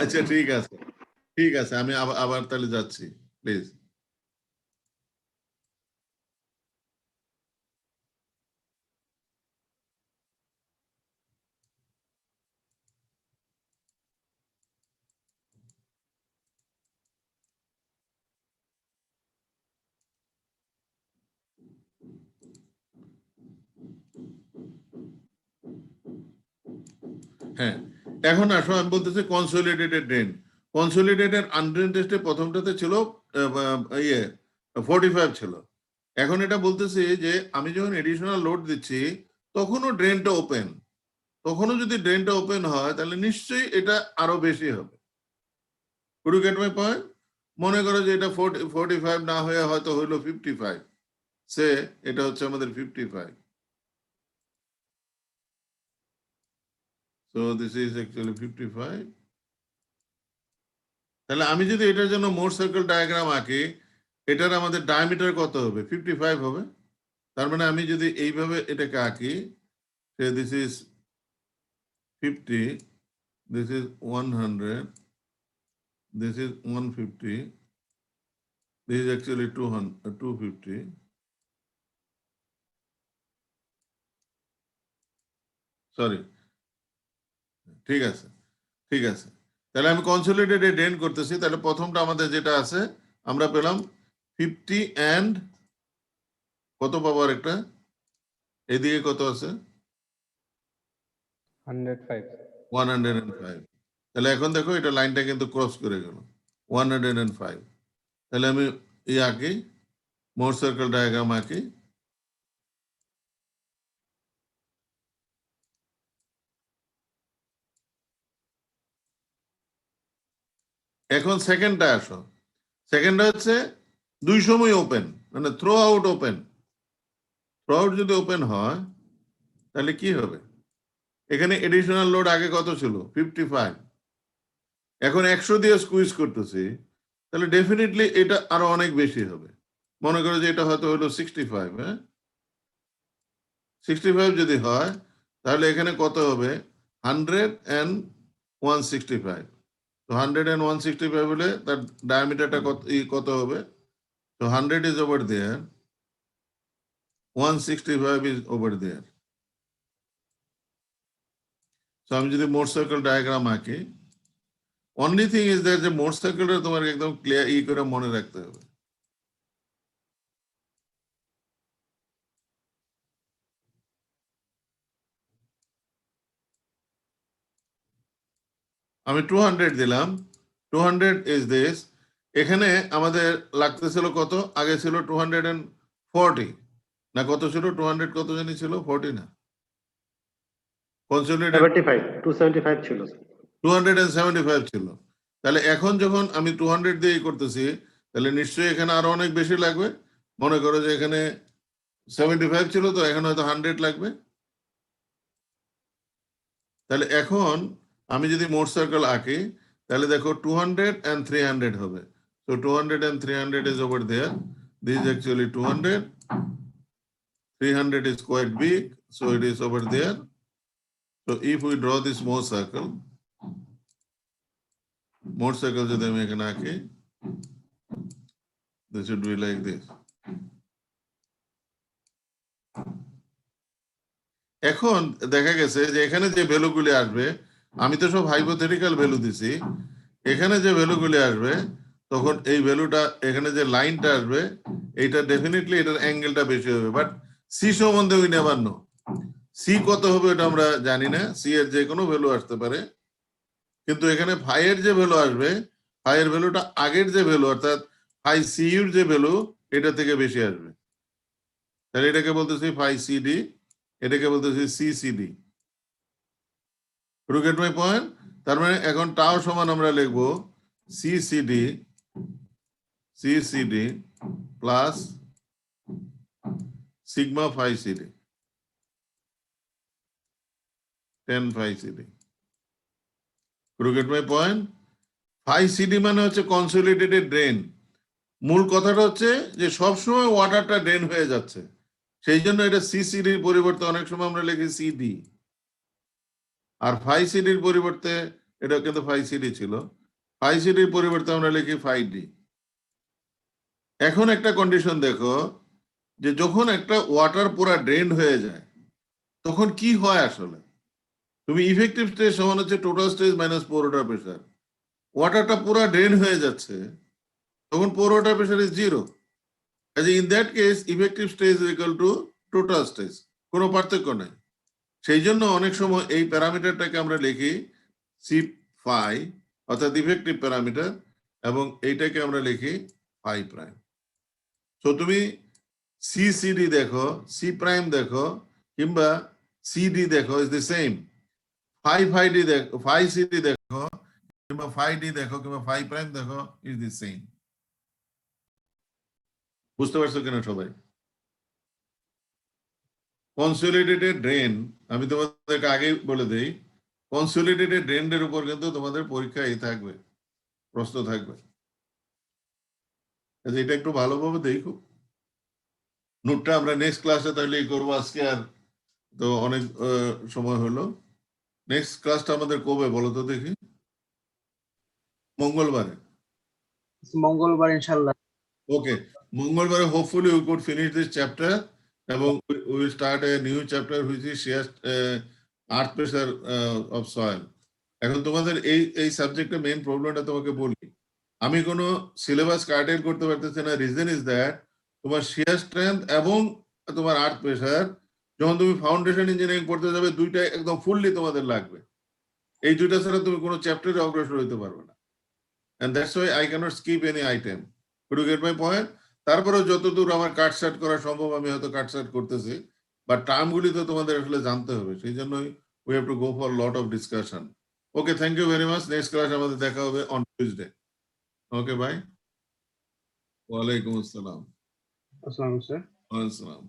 আচ্ছা, ঠিক আছে ঠিক আছে, আমি আবার তাহলে যাচ্ছি প্লিজ। হ্যাঁ, এখন আসো আমি বলতেছি কনসোলিডেটেড ড্রেন। কনসোলিডেটেড আনড্রেন টেস্টে প্রথমটাতে ছিল ইয়ে 45 ছিল, এখন এটা বলতেছি যে আমি যখন এডিশনাল লোড দিচ্ছি তখনও ড্রেনটা ওপেন, তখনও যদি ড্রেনটা ওপেন হয় তাহলে নিশ্চয়ই এটা আরো বেশি হবে। Could you get my point? মনে করো যে এটা 45 না হয়ে হয়তো হইলো 55, সে এটা হচ্ছে আমাদের 55, so this is actually 55। তাহলে আমি যদি এটার জন্য মোর সার্কেল ডায়াগ্রাম আঁকি, এটার আমাদের ডায়ামিটার কত হবে, 55 হবে। তার মানে আমি যদি এইভাবে এটাকে আঁকি, this is 50, this is 100, this is 150, this is actually 250, sorry, ঠিক আছে ঠিক আছে। তাহলে আমি কনসোলিডেটেড ড্রেন করতেছি, তাহলে প্রথমটা আমাদের যেটা আছে আমরা পেলাম 50 এন্ড কত পাবো, আর একটা এদিকে কত আছে 105। তাহলে এখন দেখো এটা লাইনটা কিন্তু ক্রস করে গেল 105। তাহলে আমি আঁকি, মোর সার্কেল ডায়াগ্রাম আঁকি। এখন সেকেন্ডটা আসো, সেকেন্ডটা হচ্ছে দুই সময় ওপেন, মানে throughout open. Throughout যদি ওপেন হয় তাহলে কি হবে, এখানে এডিশনাল লোড আগে কত ছিল 55, এখন 100 দিয়ে স্কুইজ করতেছি, তাহলে ডেফিনেটলি এটা আরো অনেক বেশি হবে। মনে করো যে এটা হয়তো হলো 65, হ্যাঁ 65 যদি হয় তাহলে এখানে কত হবে 165. So 100 and 165 হলে তার ডায়ামিটারটা কত হবে? So 100 is over there, 165 is over there. So আমি যদি মোটরসাইকেল ডায়াগ্রাম আঁকি, only thing is that যে মোটরসাইকেলটা তোমার একদম ক্লিয়ার করে মনে রাখতে হবে। আমি 200 দিলাম, 200 is this. এখানে আমাদের লাগতেছিল কত? আগে ছিল 240 না কত ছিল? 200 কত জানি ছিল? 40 না, কনসোলিডেটেড 275 ছিল। 275 ছিল। তাহলে এখন যখন আমি 200 দিয়ে করতেছি, তাহলে নিশ্চয়ই এখানে আরো অনেক বেশি লাগবে। মনে করো যে এখানে 75 ছিল, তো এখন হয়তো 100 লাগবে। তাহলে এখন আমি যদি মোটরসাইকেল আঁকি, তাহলে দেখো 200 and 300 হবে। So 200 and 300 is over there. This is actually 200. 300 is quite big, so it is over there. So if we draw this motorcycle যদি আমি এখানে আঁকি, this should be like this. এখন দেখা গেছে যে এখানে যে ভ্যালুগুলি আসবে, আমি তো সব হাইপোথেটিক্যাল ভ্যালু দিছি, এখানে যে ভ্যালুগুলি আসবে তখন এই ভ্যালুটা এখানে যে লাইনটা আসবে এইটা ডেফিনেটলি এটার অ্যাঙ্গেলটা বেশি হবে, বাট সি সম্বন্ধে উই নেভার নো। সি কত হবে এটা আমরা জানি না, সি এর যে কোনো ভ্যালু আসতে পারে, কিন্তু এখানে ফাই এর যে ভ্যালু আসবে, ফাই এর ভ্যালুটা আগের যে ভ্যালু অর্থাৎ ফাই সি ইউর যে ভ্যালু এটা থেকে বেশি আসবে। তাহলে এটাকে বলতেছি ফাই সিডি, এটাকে বলতেছি CCD. You get my point? তার মানে এখন টাও সমান আমরা লিখবো CCD plus sigma phi CD 10 phi CD. You get my point? Phi CD মানে হচ্ছে কনসোলিডেটেড ড্রেন। মূল কথাটা হচ্ছে যে সবসময় ওয়াটারটা ড্রেন হয়ে যাচ্ছে, সেই জন্য এটা সিসিডির পরিবর্তে অনেক সময় আমরা লিখি সিডি, আর ফাই সিডির পরিবর্তে এটা কিন্তু ফাই সিডি ছিল, ফাই সিডির পরিবর্তে আমরা লিখি ফাই ডি। এখন একটা কন্ডিশন দেখো যে যখন একটা ওয়াটার পুরা ড্রেন হয়ে যায় তখন কি হয় আসলে? তুমি ইফেক্টিভ স্টেজ সমান হচ্ছে total stage minus pore water pressure. ওয়াটারটা পুরা ড্রেন হয়ে যাচ্ছে, তখন pore water pressure is zero. In that case effective stage is equal to total stage, কোনো পার্থক্য নাই। সেই জন্য অনেক সময় এই প্যারামিটারটাকে আমরা লিখি সি ফাই অর্থাৎ ইফেক্টিভ প্যারামিটার, এবং এইটাকে আমরা লিখি ফাই প্রাইম। সো তুমি সিসিডি দেখো, সি প্রাইম দেখো, কিংবা সিডি দেখো, is the same. Phi D দেখো, ফাই সিডি দেখো, কিংবা ফাই ডি দেখো, কিংবা ফাই প্রাইম দেখো, ইজ দ্য সেম। বুঝতে পারছো কিনা সবাই? কনসোলিডেটেড ড্রেন, আমি তোমাদেরকে আগেই বলে দেই, কনসোলিডেটেড ড্রেনের উপর কিন্তু তোমাদের পরীক্ষায় থাকবে, প্রশ্ন থাকবে। এটা একটু ভালোভাবে দেখো। নোটটা আমরা নেক্সট ক্লাসে তাহলে করবো, আজকে আর তো অনেক সময় হলো। নেক্সট ক্লাসটা আমাদের কবে বলো তো দেখি? মঙ্গলবারে। মঙ্গলবার ইনশাআল্লাহ। ওকে, মঙ্গলবারে hopefully we could finish this chapter এবং we will start a new chapter which is share earth pressure of soil. এখন তোমাদের এই সাবজেক্টের মেইন প্রবলেমটা তোমাকে বলি, আমি কোনো সিলেবাস কার্টেল করতে পারতেছি না। রিজন ইজ দ্যাট তোমার শিয়ার স্ট্রেংথ এবং তোমার আর্থ প্রেসার যখন তুমি ফাউন্ডেশন ইঞ্জিনিয়ারিং পড়তে যাবে, দুইটা একদম ফুললি তোমাদের লাগবে। এই দুইটা ছাড়া তুমি কোনো চ্যাপ্টারে অগ্রসর হইতে পারবে না। And that's why I cannot skip any item. Could you get my point? তারপরে যতদূর আমার কাটসাট করা সম্ভব আমি হয়তো কাটসাট করতেছি, বাট টার্মগুলি তো তোমাদের আসলে জানতে হবে, সেই জন্যই we have to go for a lot of discussion. Okay, thank you very much. Next class আমাদের দেখা হবে on Tuesday. Okay, bye. Wa alaikum assalam. আসসালামু আলাইকুম স্যার। Wa alaikum assalam.